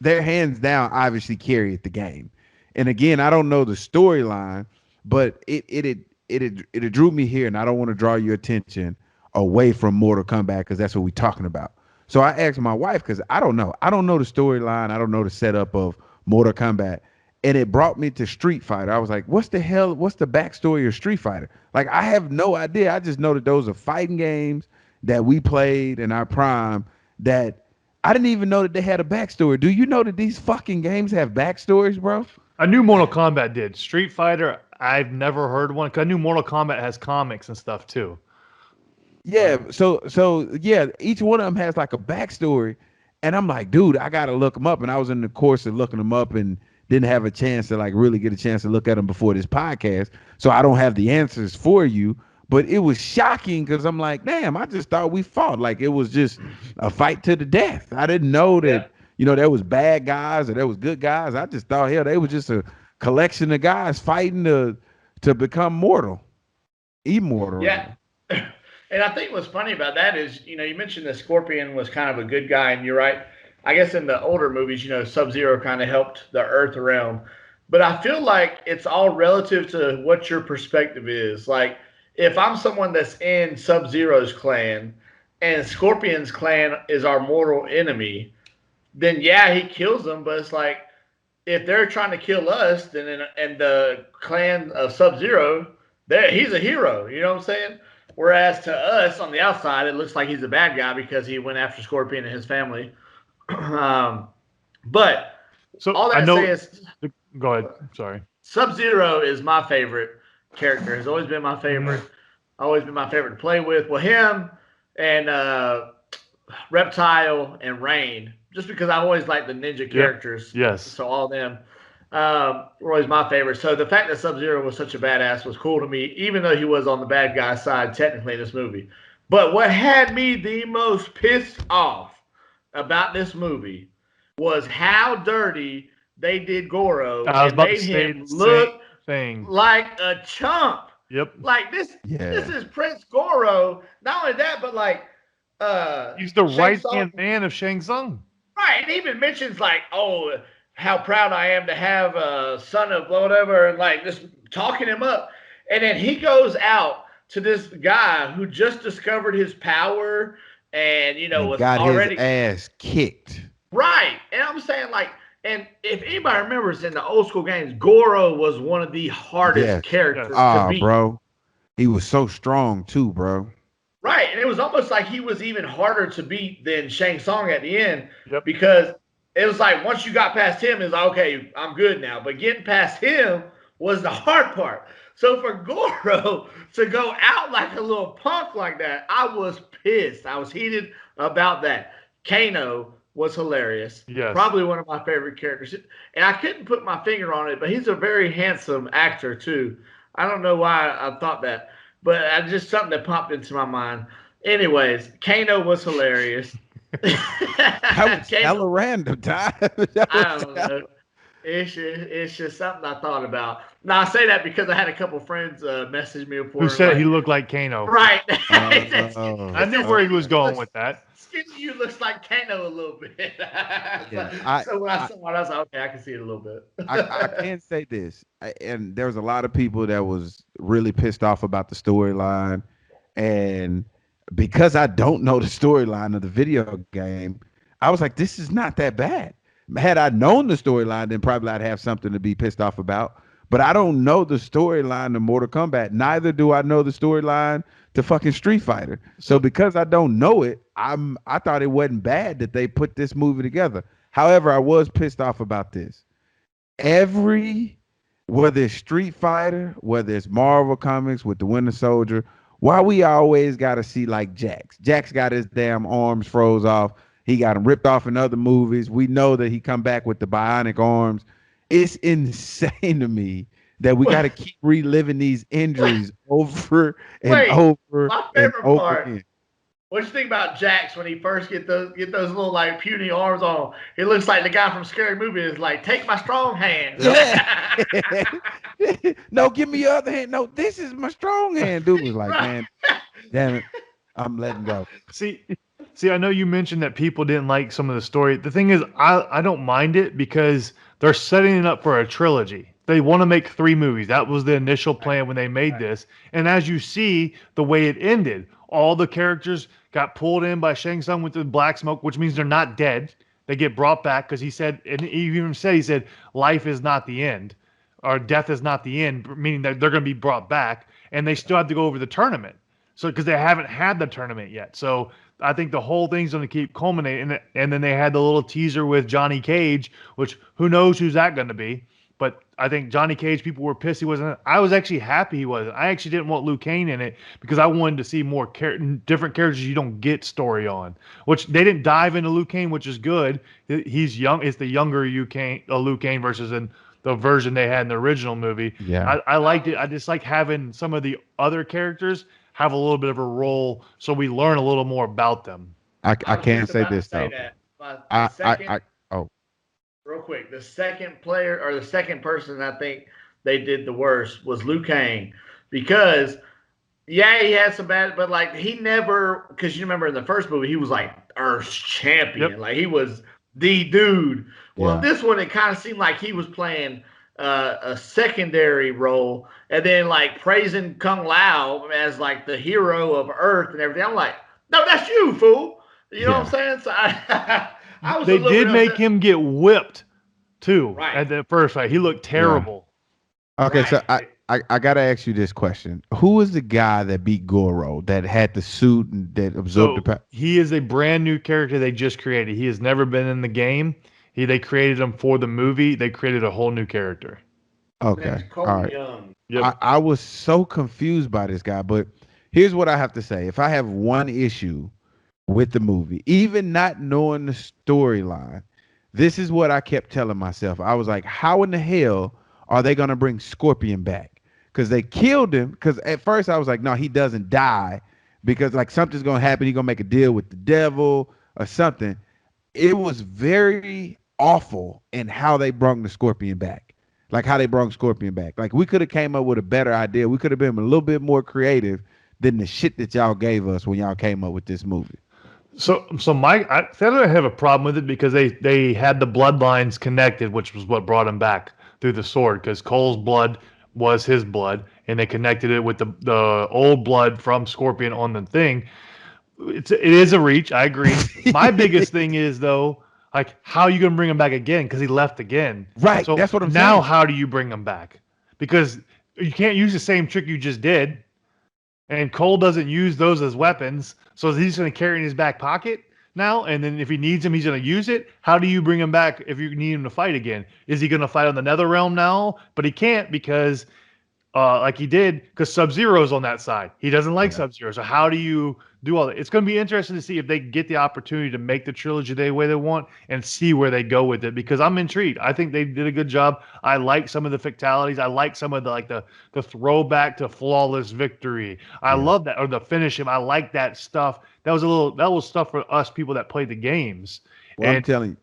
their hands down obviously carried the game. And again, I don't know the storyline, but it drew me here, and I don't want to draw your attention away from Mortal Kombat because that's what we're talking about. So I asked my wife because I don't know. I don't know the storyline. I don't know the setup of Mortal Kombat. And it brought me to Street Fighter. I was like, what's the hell? What's the backstory of Street Fighter? Like, I have no idea. I just know that those are fighting games that we played in our prime that I didn't even know that they had a backstory. Do you know that these fucking games have backstories, bro? I knew Mortal Kombat did. Street Fighter, I've never heard one, because I knew Mortal Kombat has comics and stuff too. Yeah. So yeah, each one of them has like a backstory. And I'm like, dude, I gotta look them up. And I was in the course of looking them up and didn't have a chance to like really get a chance to look at them before this podcast. So I don't have the answers for you. But it was shocking because I'm like, damn, I just thought we fought. Like it was just a fight to the death. I didn't know that, there was bad guys or there was good guys. I just thought, hell, they were just a collection of guys fighting to become immortal. Yeah. And I think what's funny about that is, you mentioned that Scorpion was kind of a good guy, and you're right. I guess in the older movies, Sub-Zero kind of helped the Earth realm. But I feel like it's all relative to what your perspective is. Like, if I'm someone that's in Sub-Zero's clan and Scorpion's clan is our mortal enemy, then yeah, he kills them. But it's like, if they're trying to kill us, then and the clan of Sub-Zero, he's a hero. You know what I'm saying? Whereas to us on the outside, it looks like he's a bad guy because he went after Scorpion and his family. But So all that I to know. say is, Go ahead. Sorry. Sub-Zero is my favorite character. Has always been my favorite. Always been my favorite to play with. Well, him and Reptile and Rain, just because I always liked the ninja characters. Yes. So all of them were always my favorite. So the fact that Sub-Zero was such a badass was cool to me, even though he was on the bad guy side technically in this movie. But what had me the most pissed off about this movie was how dirty they did Goro and made him look like a chump. Yep. Like this is Prince Goro. Not only that, but like he's the right-hand man of Shang Tsung. Right, and he even mentions like, oh, how proud I am to have a son of whatever, and like just talking him up. And then he goes out to this guy who just discovered his power and was got already his ass kicked. Right. And I'm saying like, and if anybody remembers in the old school games, Goro was one of the hardest characters to beat. Bro. He was so strong too, bro. Right. And it was almost like he was even harder to beat than Shang Tsung at the end. Yep. Because it was like once you got past him, it's like, okay, I'm good now. But getting past him was the hard part. So for Goro to go out like a little punk like that, I was pissed. I was heated about that. Kano was hilarious. Yes. Probably one of my favorite characters. And I couldn't put my finger on it, but he's a very handsome actor too. I don't know why I thought that, but just something that popped into my mind. Anyways, Kano was hilarious. That was hella random, Ty. I don't know. It's just something I thought about. Now I say that because I had a couple friends message me before. Who said he looked like Kano? Right. I knew where he was going with that. Skinny you looks like Kano a little bit. Yeah, so when I saw it, I was like, okay, I can see it a little bit. I can say this, and there was a lot of people that was really pissed off about the storyline, and because I don't know the storyline of the video game, I was like, this is not that bad. Had I known the storyline, then probably I'd have something to be pissed off about. But I don't know the storyline to Mortal Kombat. Neither do I know the storyline to fucking Street Fighter. So because I don't know it, I thought it wasn't bad that they put this movie together. However, I was pissed off about this. Whether it's Street Fighter, whether it's Marvel Comics with the Winter Soldier, why we always got to see like Jax. Jax got his damn arms froze off. He got them ripped off in other movies. We know that he come back with the bionic arms. It's insane to me that we got to keep reliving these injuries over and over my favorite and over part. again. What you think about Jax when he first get those little like puny arms on? He looks like the guy from Scary Movie is like, take my strong hand. Yeah. No, give me your other hand. No, this is my strong hand. Dude was like, man, damn it, I'm letting go. See, I know you mentioned that people didn't like some of the story. The thing is, I don't mind it because they're setting it up for a trilogy. They want to make 3 movies. That was the initial plan when they made this. And as you see, the way it ended, all the characters got pulled in by Shang Tsung with the black smoke, which means they're not dead. They get brought back because he said, and he even said, life is not the end, or death is not the end, meaning that they're going to be brought back, and they still have to go over the tournament. So because they haven't had the tournament yet. So I think the whole thing's going to keep culminating. And then they had the little teaser with Johnny Cage, which who knows who's that going to be. But I think Johnny Cage, people were pissed he wasn't. I was actually happy he wasn't. I actually didn't want Liu Kang in it because I wanted to see more different characters you don't get story on. Which they didn't dive into Liu Kang, which is good. He's young. It's the younger Liu Kang versus in the version they had in the original movie. Yeah, I liked it. I just like having some of the other characters have a little bit of a role so we learn a little more about them. I can't say this though. Real quick, the second player or the second person I think they did the worst was Liu Kang because he had some bad, but like he never, because you remember in the first movie he was like Earth's champion, like he was the dude. Well, this one it kind of seemed like he was playing a secondary role, and then like praising Kung Lao as like the hero of Earth and everything. I'm like, no, that's you, fool. You know what I'm saying? So they did make him get whipped too at the first fight. He looked terrible. Yeah. Okay, so I gotta ask you this question: who was the guy that beat Goro that had the suit and that absorbed the power? He is a brand new character they just created. He has never been in the game. They created him for the movie. They created a whole new character. Okay, all right. Yep. I was so confused by this guy, but here's what I have to say: if I have one issue with the movie, even not knowing the storyline, this is what I kept telling myself. I was like, how in the hell are they going to bring Scorpion back? Because they killed him. Because at first I was like, no, he doesn't die because like something's going to happen. He's going to make a deal with the devil or something. It was very awful in how they brought the Scorpion back. Like how they brought Scorpion back. Like we could have came up with a better idea. We could have been a little bit more creative than the shit that y'all gave us when y'all came up with this movie. So I don't have a problem with it because they had the bloodlines connected, which was what brought him back through the sword. Because Cole's blood was his blood, and they connected it with the old blood from Scorpion on the thing. It is a reach. I agree. My biggest thing is though, like, how are you gonna bring him back again? Because he left again. Right. So that's what I'm saying. Now, how do you bring him back? Because you can't use the same trick you just did. And Cole doesn't use those as weapons, so is he just going to carry in his back pocket? now, and then if he needs him, he's going to use it. How do you bring him back if you need him to fight again? Is he going to fight on the Nether Realm now? But he can't because like he did, because Sub-Zero's on that side. He doesn't like Sub-Zero. So how do you do all that? It's going to be interesting to see if they get the opportunity to make the trilogy the way they want and see where they go with it, because I'm intrigued. I think they did a good job. I like some of the fatalities. I like some of the throwback to Flawless Victory. I love that, or the finish him. I like that stuff. That was stuff for us people that played the games. Well, I'm telling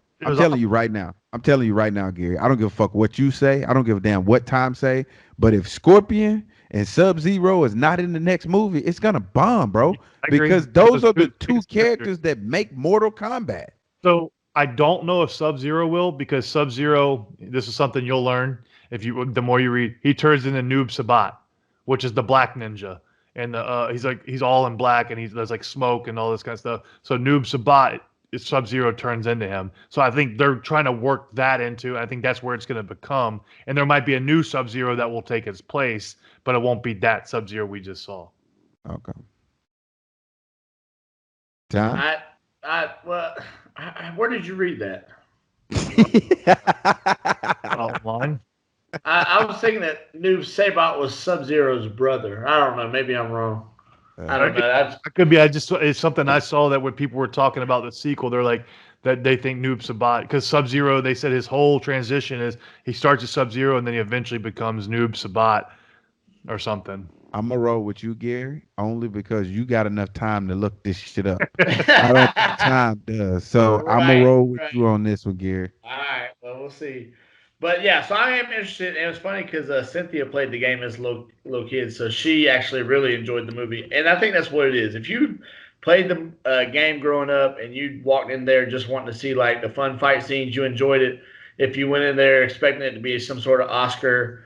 you right now. I'm telling you right now, Gary. I don't give a fuck what you say. I don't give a damn what time say. But if Scorpion and Sub-Zero is not in the next movie, it's gonna bomb, bro. Because those are the two characters that make Mortal Kombat. So I don't know if Sub-Zero will, because Sub-Zero, this is something you'll learn the more you read. He turns into Noob Sabat, which is the black ninja, and he's all in black, and there's like smoke and all this kind of stuff. So Noob Sabat, Sub-Zero turns into him. So I think they're trying to work that into. I think that's where it's going to become. And there might be a new Sub-Zero that will take its place, but it won't be that Sub-Zero we just saw. Okay. Tom? Where did you read that? Online. I was thinking that Noob Sabat was Sub-Zero's brother. I don't know. Maybe I'm wrong. I don't know. It could be. It's something I saw that when people were talking about the sequel, they're like that they think Noob Sabat, because Sub-Zero, they said his whole transition is he starts as Sub-Zero and then he eventually becomes Noob Sabat or something. I'm gonna roll with you, Gary, only because you got enough time to look this shit up. I don't think time does, so I'm gonna roll with you on this one, Gary. All right. Well, we'll see. But yeah, so I am interested, and it's funny because Cynthia played the game as a little kid, so she actually really enjoyed the movie, and I think that's what it is. If you played the game growing up and you walked in there just wanting to see like the fun fight scenes, you enjoyed it. If you went in there expecting it to be some sort of Oscar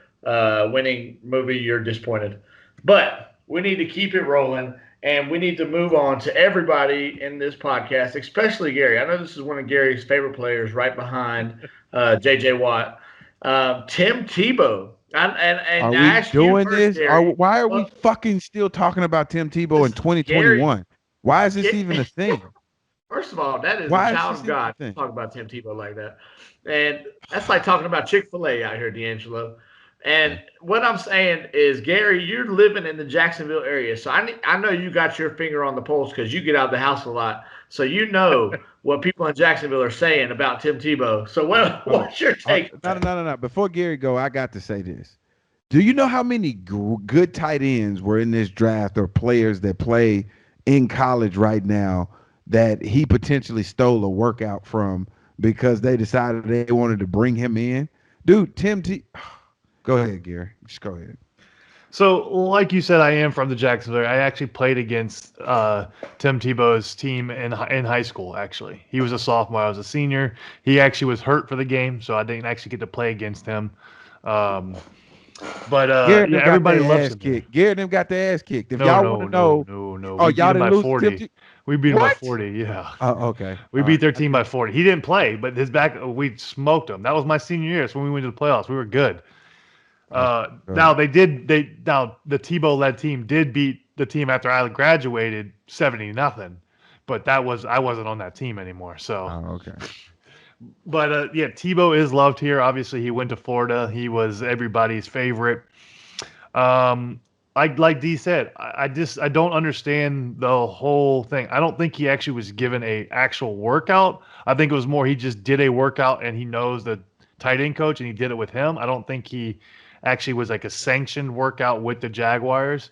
winning movie, you're disappointed. But we need to keep it rolling, and we need to move on to everybody in this podcast, especially Gary. I know this is one of Gary's favorite players, right behind J.J. Watt. Tim Tebow. Are we doing this? Why are we fucking still talking about Tim Tebow in 2021? Gary, why is this even a thing? First of all, that is a child of God to talk about Tim Tebow like that. And that's like talking about Chick-fil-A out here, D'Angelo. And what I'm saying is, Gary, you're living in the Jacksonville area. So I know you got your finger on the pulse because you get out of the house a lot. So you know what people in Jacksonville are saying about Tim Tebow. So what's your take? No. Before Gary go, I got to say this. Do you know how many good tight ends were in this draft, or players that play in college right now that he potentially stole a workout from because they decided they wanted to bring him in? Dude, Go ahead, Gary. Just go ahead. So, like you said, I am from the Jacksonville area. I actually played against Tim Tebow's team in high school, actually. He was a sophomore. I was a senior. He actually was hurt for the game, so I didn't actually get to play against him. But everybody loves him. Garrett them got their ass kicked. If y'all want to know. No. Oh, y'all didn't lose 40. We beat him by 40, yeah. Oh, okay. We beat their team by 40. He didn't play, but we smoked him. That was my senior year. That's when we went to the playoffs. We were good. Now the Tebow-led team did beat the team after I graduated 70-0, but I wasn't on that team anymore. So okay. But Tebow is loved here. Obviously, he went to Florida. He was everybody's favorite. Like Dee said, I don't understand the whole thing. I don't think he actually was given a actual workout. I think it was more he just did a workout and he knows the tight end coach and he did it with him. I don't think he actually was like a sanctioned workout with the Jaguars.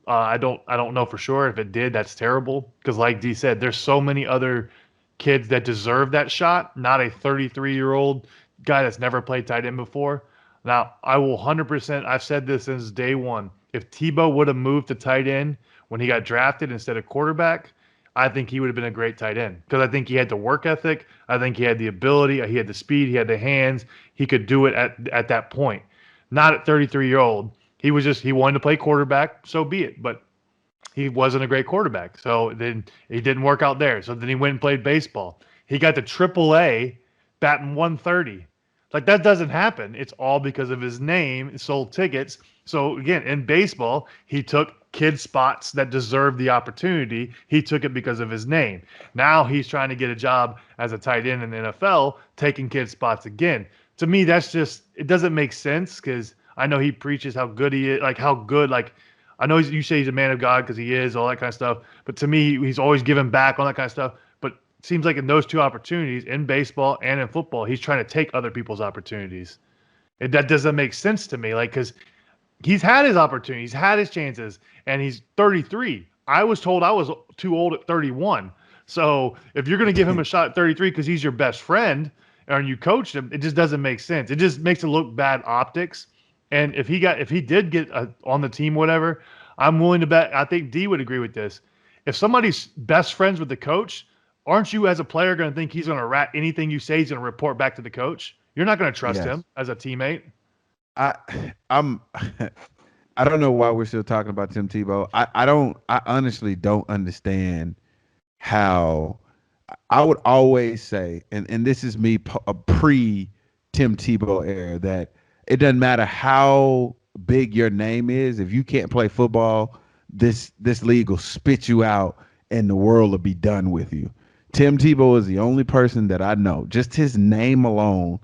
I don't know for sure. If it did, that's terrible. Because like Dee said, there's so many other kids that deserve that shot, not a 33-year-old guy that's never played tight end before. Now, I will 100%, I've said this since day one. If Tebow would have moved to tight end when he got drafted instead of quarterback, I think he would have been a great tight end because I think he had the work ethic. I think he had the ability. He had the speed. He had the hands. He could do it at that point. Not at 33-year-old. He wanted to play quarterback, so be it. But he wasn't a great quarterback. So then he didn't work out there. So then he went and played baseball. He got to AAA batting 130. Like, that doesn't happen. It's all because of his name. It sold tickets. So, again, in baseball, he took kid spots that deserve the opportunity. He took it because of his name. Now he's trying to get a job as a tight end in the NFL, taking kid spots again. To me, that's just, it doesn't make sense because I know he preaches how good he is, like how good, like I know you say he's a man of God because he is, all that kind of stuff. But to me, he's always giving back, all that kind of stuff. But it seems like in those two opportunities, in baseball and in football, he's trying to take other people's opportunities. That doesn't make sense to me. Like, because he's had his opportunities, he's had his chances, and he's 33. I was told I was too old at 31. So if you're going to give him a shot at 33 because he's your best friend and you coached him, it just doesn't make sense. It just makes it look bad optics. And if he did get on the team, whatever, I'm willing to bet. I think D would agree with this. If somebody's best friends with the coach, aren't you as a player going to think he's going to rat anything you say? He's going to report back to the coach. You're not going to trust him as a teammate. I'm I don't know why we're still talking about Tim Tebow. I honestly don't understand how. I would always say, and this is me a pre Tim Tebow era, that it doesn't matter how big your name is. If you can't play football, this league will spit you out and the world will be done with you. Tim Tebow is the only person that I know, just his name alone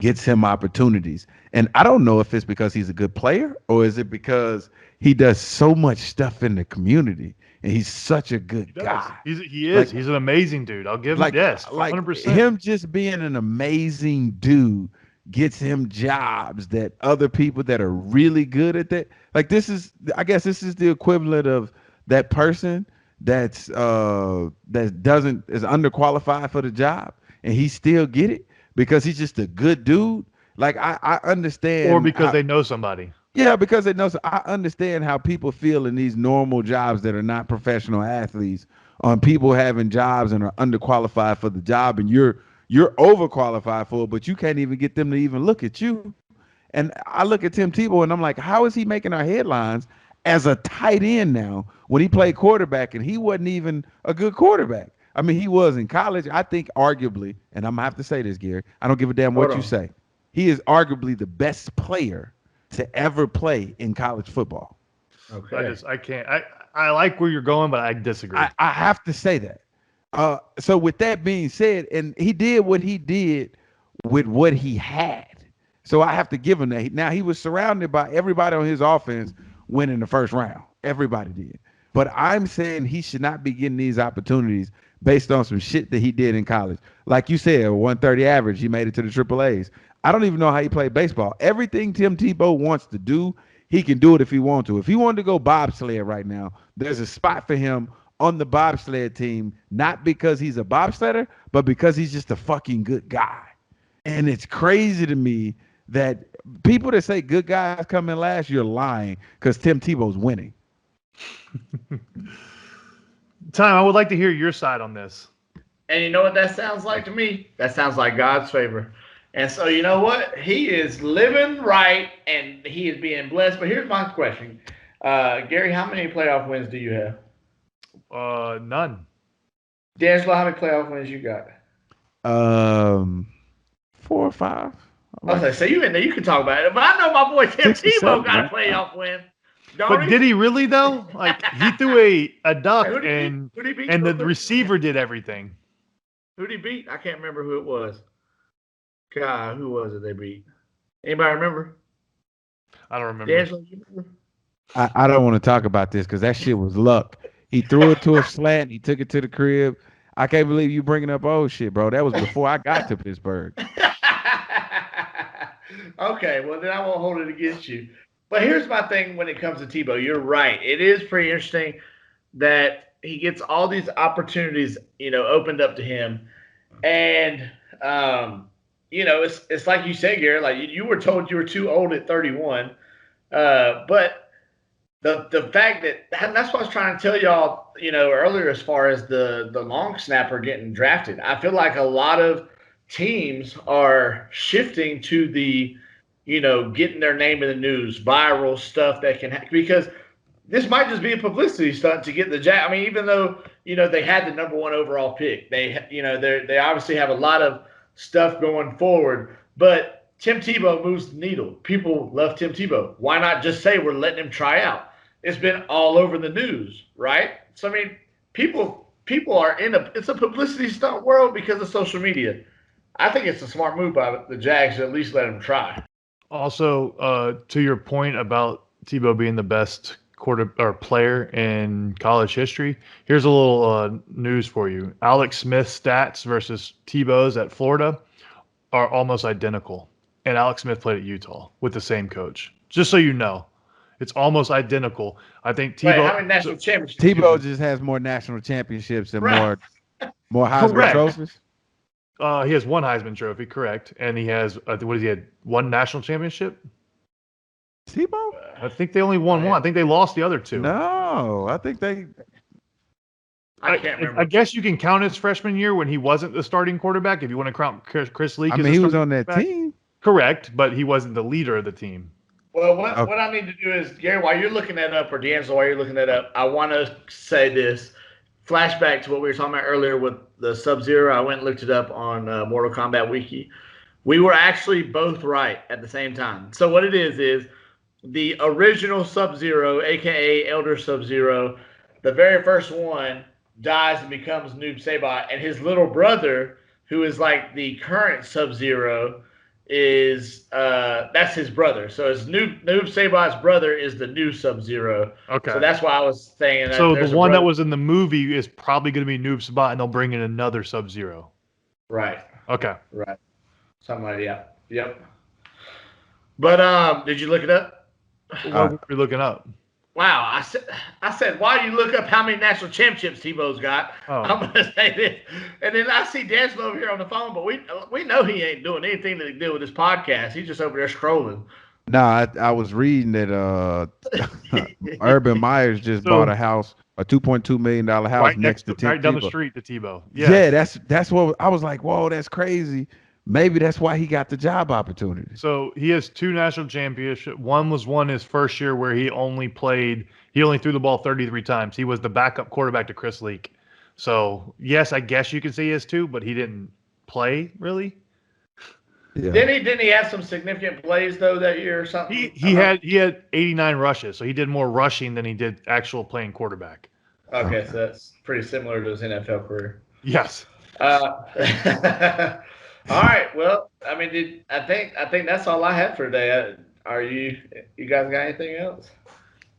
gets him opportunities. And I don't know if it's because he's a good player or is it because he does so much stuff in the community and he's such a good guy. He is. He's an amazing dude. I'll give him yes, 100%. Him just being an amazing dude gets him jobs that other people that are really good at that. Like I guess this is the equivalent of that person is underqualified for the job and he still get it because he's just a good dude. Like I understand. Or because they know somebody. Yeah, because they know. So I understand how people feel in these normal jobs that are not professional athletes on people having jobs and are underqualified for the job and you're overqualified for it, but you can't even get them to even look at you. And I look at Tim Tebow and I'm like, how is he making our headlines as a tight end now when he played quarterback and he wasn't even a good quarterback? I mean, he was in college. I think arguably, and I'm going to have to say this, Gary, I don't give a damn what you say. He is arguably the best player to ever play in college football. Okay. I can't. I like where you're going, but I disagree. I have to say that. So with that being said, and he did what he did with what he had. So I have to give him that. Now, he was surrounded by everybody on his offense winning the first round. Everybody did. But I'm saying he should not be getting these opportunities based on some shit that he did in college. Like you said, 130 average, he made it to the Triple A's. I don't even know how he played baseball. Everything Tim Tebow wants to do, he can do it if he wants to. If he wanted to go bobsled right now, there's a spot for him on the bobsled team, not because he's a bobsledder, but because he's just a fucking good guy. And it's crazy to me that people that say good guys come in last, you're lying because Tim Tebow's winning. Time, I would like to hear your side on this. And you know what that sounds like to me? That sounds like God's favor. And so you know what? He is living right and he is being blessed. But here's my question. Gary, how many playoff wins do you have? None. D'Angelo, how many playoff wins you got? 4 or 5. Okay, so you in there, you can talk about it. But I know my boy Tim Tebow got a playoff win. But did he really though? Like he threw a duck and the receiver did everything. Who'd he beat? I can't remember who it was. God, who was it they beat? Anybody remember? I don't remember. D'Angelo, you remember? I don't want to talk about this because that shit was luck. He threw it to a slant. He took it to the crib. I can't believe you bringing up old shit, bro. That was before I got to Pittsburgh. Okay, well, then I won't hold it against you. But here's my thing when it comes to Tebow. You're right. It is pretty interesting that he gets all these opportunities, opened up to him. And, it's like you said, Gary, like you were told you were too old at 31. But the fact that's what I was trying to tell y'all, earlier as far as the long snapper getting drafted. I feel like a lot of teams are shifting to the, getting their name in the news, viral stuff that can because this might just be a publicity stunt to get the jack. I mean, even though, they had the number 1 overall pick, they obviously have a lot of stuff going forward, but Tim Tebow moves the needle. People love Tim Tebow. Why not just say we're letting him try out? it's been all over the news, right? So I mean, people are it's a publicity stunt world because of social media. I think it's a smart move by the Jags to at least let him try. Also, to your point about Tebow being the best quarter or player in college history, here's a little news for you. Alex Smith's stats versus Tebow's at Florida are almost identical, and Alex Smith played at Utah with the same coach. Just so you know, it's almost identical. I think Wait, Tebow. how many national championships? Tebow just has more national championships and Right. more Heisman Correct. trophies. He has one Heisman Trophy, correct, and he has what does he had? One national championship. Tebow? I think they only won one. I think they lost the other two. No, I think they. I can't remember. I guess you can count his freshman year when he wasn't the starting quarterback. If you want to count Chris Leak, I as mean, the he was starting on that quarterback. team. Correct, but he wasn't the leader of the team. Well, what I need to do is, Gary, while you're looking that up, or D'Angelo, while you're looking that up, I want to say this. Flashback to what we were talking about earlier with the Sub-Zero. I went and looked it up on Mortal Kombat Wiki. We were actually both right at the same time. So what it is the original Sub-Zero, a.k.a. Elder Sub-Zero, the very first one, dies and becomes Noob Saibot, and his little brother, who is like the current Sub-Zero, is that's his brother. So his Noob Saibot's brother is the new Sub-Zero. Okay. So that's why I was saying that. So the one that was in the movie is probably going to be Noob Saibot, and they'll bring in another Sub-Zero. Right. Okay. Right. Something like that. Yep. But did you look it up? What were we looking up? Wow. I said, why do you look up how many national championships Tebow's got? Oh. I'm going to say this. And then I see D'Angelo over here on the phone, but we know he ain't doing anything to do with his podcast. He's just over there scrolling. No, I was reading that Urban Myers just bought a house, a $2.2 million house Right next to Tim right down Tebow. the street to Tebow. Yes. Yeah, that's what I was like. Whoa, that's crazy. Maybe that's why he got the job opportunity. So he has two national championships. One was won his first year where he only threw the ball 33 times. He was the backup quarterback to Chris Leak. So yes, I guess you can say he has two, but he didn't play really. Yeah. Didn't he have some significant plays though that year or something? He had 89 rushes, so he did more rushing than he did actual playing quarterback. Okay, so that's pretty similar to his NFL career. Yes. All right. Well, I mean, I think that's all I had for today. Are you guys got anything else?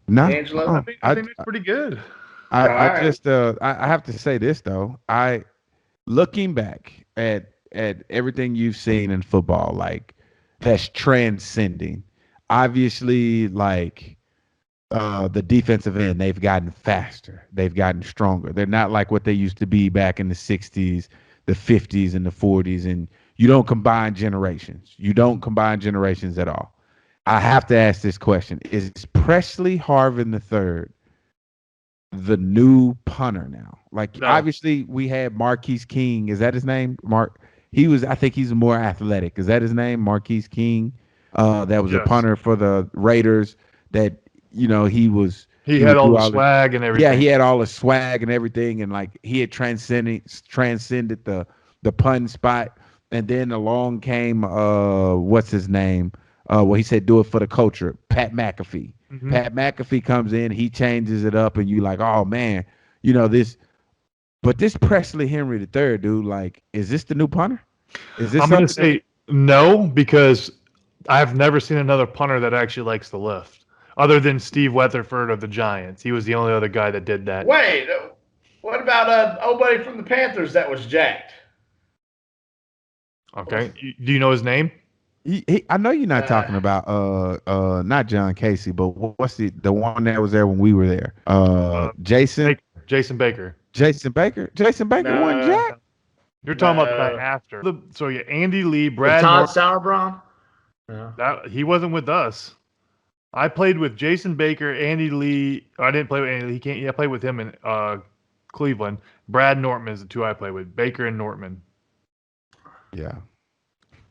No. Angelo? I think it's pretty good. I have to say this though. Looking back at everything you've seen in football, like that's transcending. Obviously, like the defensive end, they've gotten faster. They've gotten stronger. They're not like what they used to be back in the 60s, the 50s, and the 40s. And you don't combine generations. You don't combine generations at all. I have to ask this question. Is Presley Harvin III the new punter now? Like, obviously, we had Marquise King. Is that his name? I think he's more athletic. Is that his name? Marquise King? That was a punter for the Raiders that, he had all the swag and everything. Yeah, he had all the swag and everything. And, like, he had transcended the pun spot. And then along came, what's his name? Well, he said, do it for the culture. Pat McAfee. Mm-hmm. Pat McAfee comes in, he changes it up, and you like, oh man, this. But this Presley Henry III, dude, like, is this the new punter? Is this? I'm going to say no, because I've never seen another punter that actually likes to lift, other than Steve Weatherford of the Giants. He was the only other guy that did that. Wait, what about old buddy from the Panthers that was jacked? Okay, do you know his name? I know you're not talking about not John Casey, but what's the one that was there when we were there? Jason Baker. Jason Baker won Jack. You're talking about the guy after. Andy Lee, Brad Todd Sauerbrunn. No. He wasn't with us. I played with Jason Baker, Andy Lee. I didn't play with Andy Lee. I played with him in Cleveland. Brad Nortman is the two I played with. Baker and Nortman. Yeah.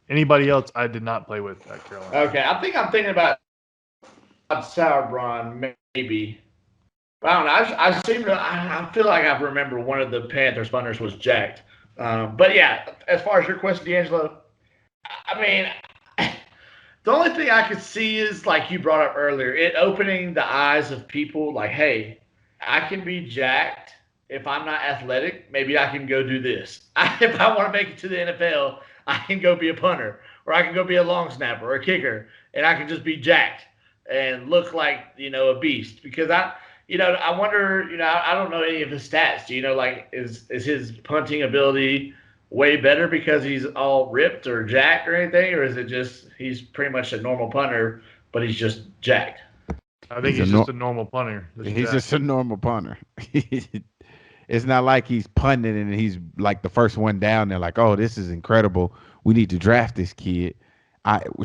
Anybody else I did not play with at Carolina. Okay, I think I'm thinking about Sauerbrunn, maybe. I don't know. I feel like I remember one of the Panthers punters was jacked. But yeah, as far as your question, D'Angelo, I mean, The only thing I could see is, like you brought up earlier, it opening the eyes of people like, hey, I can be jacked. If I'm not athletic, maybe I can go do this. If I want to make it to the NFL, I can go be a punter, or I can go be a long snapper or a kicker, and I can just be jacked and look like, a beast. Because I wonder, I don't know any of his stats. Do you know, like, is his punting ability way better because he's all ripped or jacked or anything, or is it just he's pretty much a normal punter, but he's just jacked? I think he's just a normal punter. He's just a normal punter. It's not like he's punting and he's like the first one down there, like, oh, this is incredible. We need to draft this kid.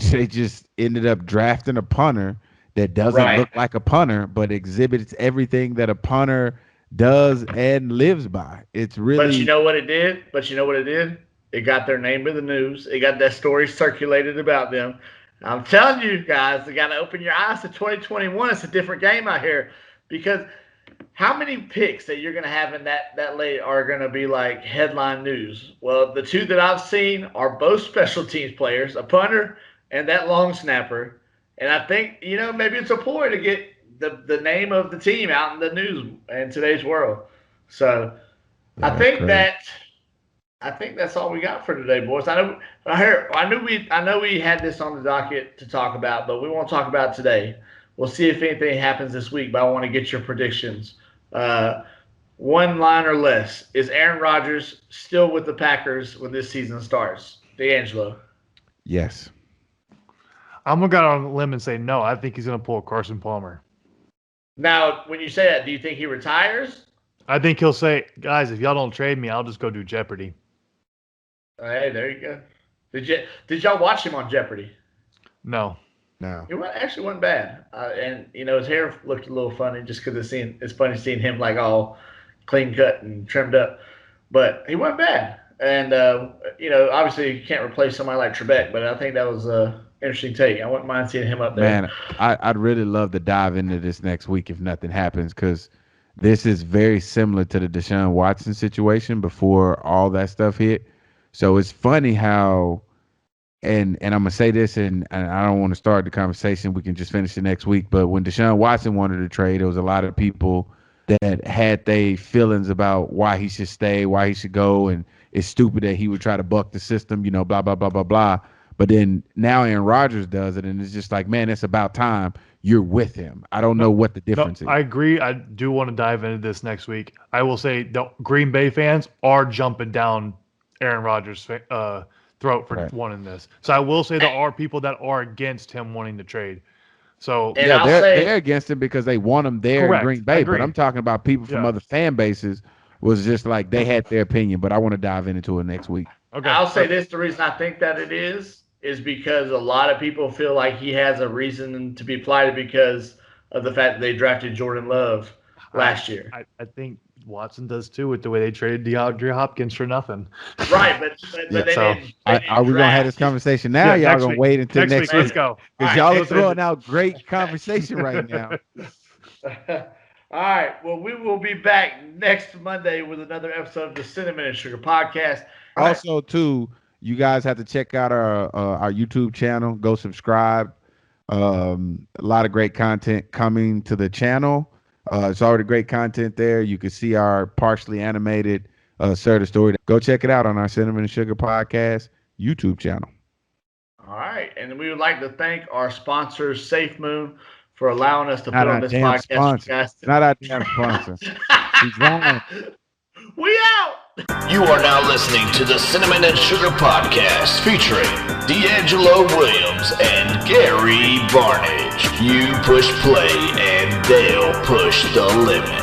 They just ended up drafting a punter that doesn't look like a punter, but exhibits everything that a punter does and lives by. It's really. But you know what it did? It got their name in the news. It got that story circulated about them. I'm telling you guys, you got to open your eyes to 2021. It's a different game out here, because how many picks that you're going to have in that late are going to be like headline news? Well, the two that I've seen are both special teams players, a punter and that long snapper. And I think, maybe it's a ploy to get the name of the team out in the news in today's world. So I think that's all we got for today, boys. I know we had this on the docket to talk about, but we won't talk about it today. We'll see if anything happens this week, but I want to get your predictions. One line or less. Is Aaron Rodgers still with the Packers when this season starts? D'Angelo. Yes. I'm going to go on a limb and say no. I think he's going to pull Carson Palmer. Now, when you say that, do you think he retires? I think he'll say, guys, if y'all don't trade me, I'll just go do Jeopardy. Hey, there you go. Did y'all watch him on Jeopardy? No. It actually wasn't bad. And, his hair looked a little funny just because it's funny seeing him like all clean cut and trimmed up. But he wasn't bad. And, obviously you can't replace somebody like Trebek, but I think that was interesting take. I wouldn't mind seeing him up there. Man, I'd really love to dive into this next week if nothing happens, because this is very similar to the Deshaun Watson situation before all that stuff hit. So it's funny how, and I'm going to say this, and I don't want to start the conversation. We can just finish it next week. But when Deshaun Watson wanted to trade, there was a lot of people that had their feelings about why he should stay, why he should go, and it's stupid that he would try to buck the system, blah, blah, blah, blah, blah. But then now Aaron Rodgers does it, and it's just like, man, it's about time you're with him. I don't know what the difference is. I agree. I do want to dive into this next week. I will say the Green Bay fans are jumping down Aaron Rodgers' throat for wanting this. So I will say there are people that are against him wanting to trade. So and yeah, they're against him because they want him there in Green Bay. But I'm talking about people from other fan bases was just like they had their opinion. But I want to dive into it next week. Okay. I'll say this: the reason I think that it is because a lot of people feel like he has a reason to be plighted because of the fact that they drafted Jordan Love last year. I think Watson does too with the way they traded DeAndre Hopkins for nothing. Right, but they didn't. Are we gonna have this conversation now? Y'all gonna wait until next week? Let's go. Because y'all are throwing out great conversation right now. All right. Well, we will be back next Monday with another episode of the Cinnamon and Sugar Podcast. Also, too, you guys have to check out our YouTube channel. Go subscribe. A lot of great content coming to the channel. It's already great content there. You can see our partially animated Sir Story. Go check it out on our Cinnamon and Sugar Podcast YouTube channel. All right. And we would like to thank our sponsor, Safe Moon, for allowing us to put on this podcast. Guys. Not our damn sponsor. He's wrong. We out. You are now listening to the Cinnamon and Sugar Podcast featuring D'Angelo Williams and Gary Barnage. You push play and they'll push the limit.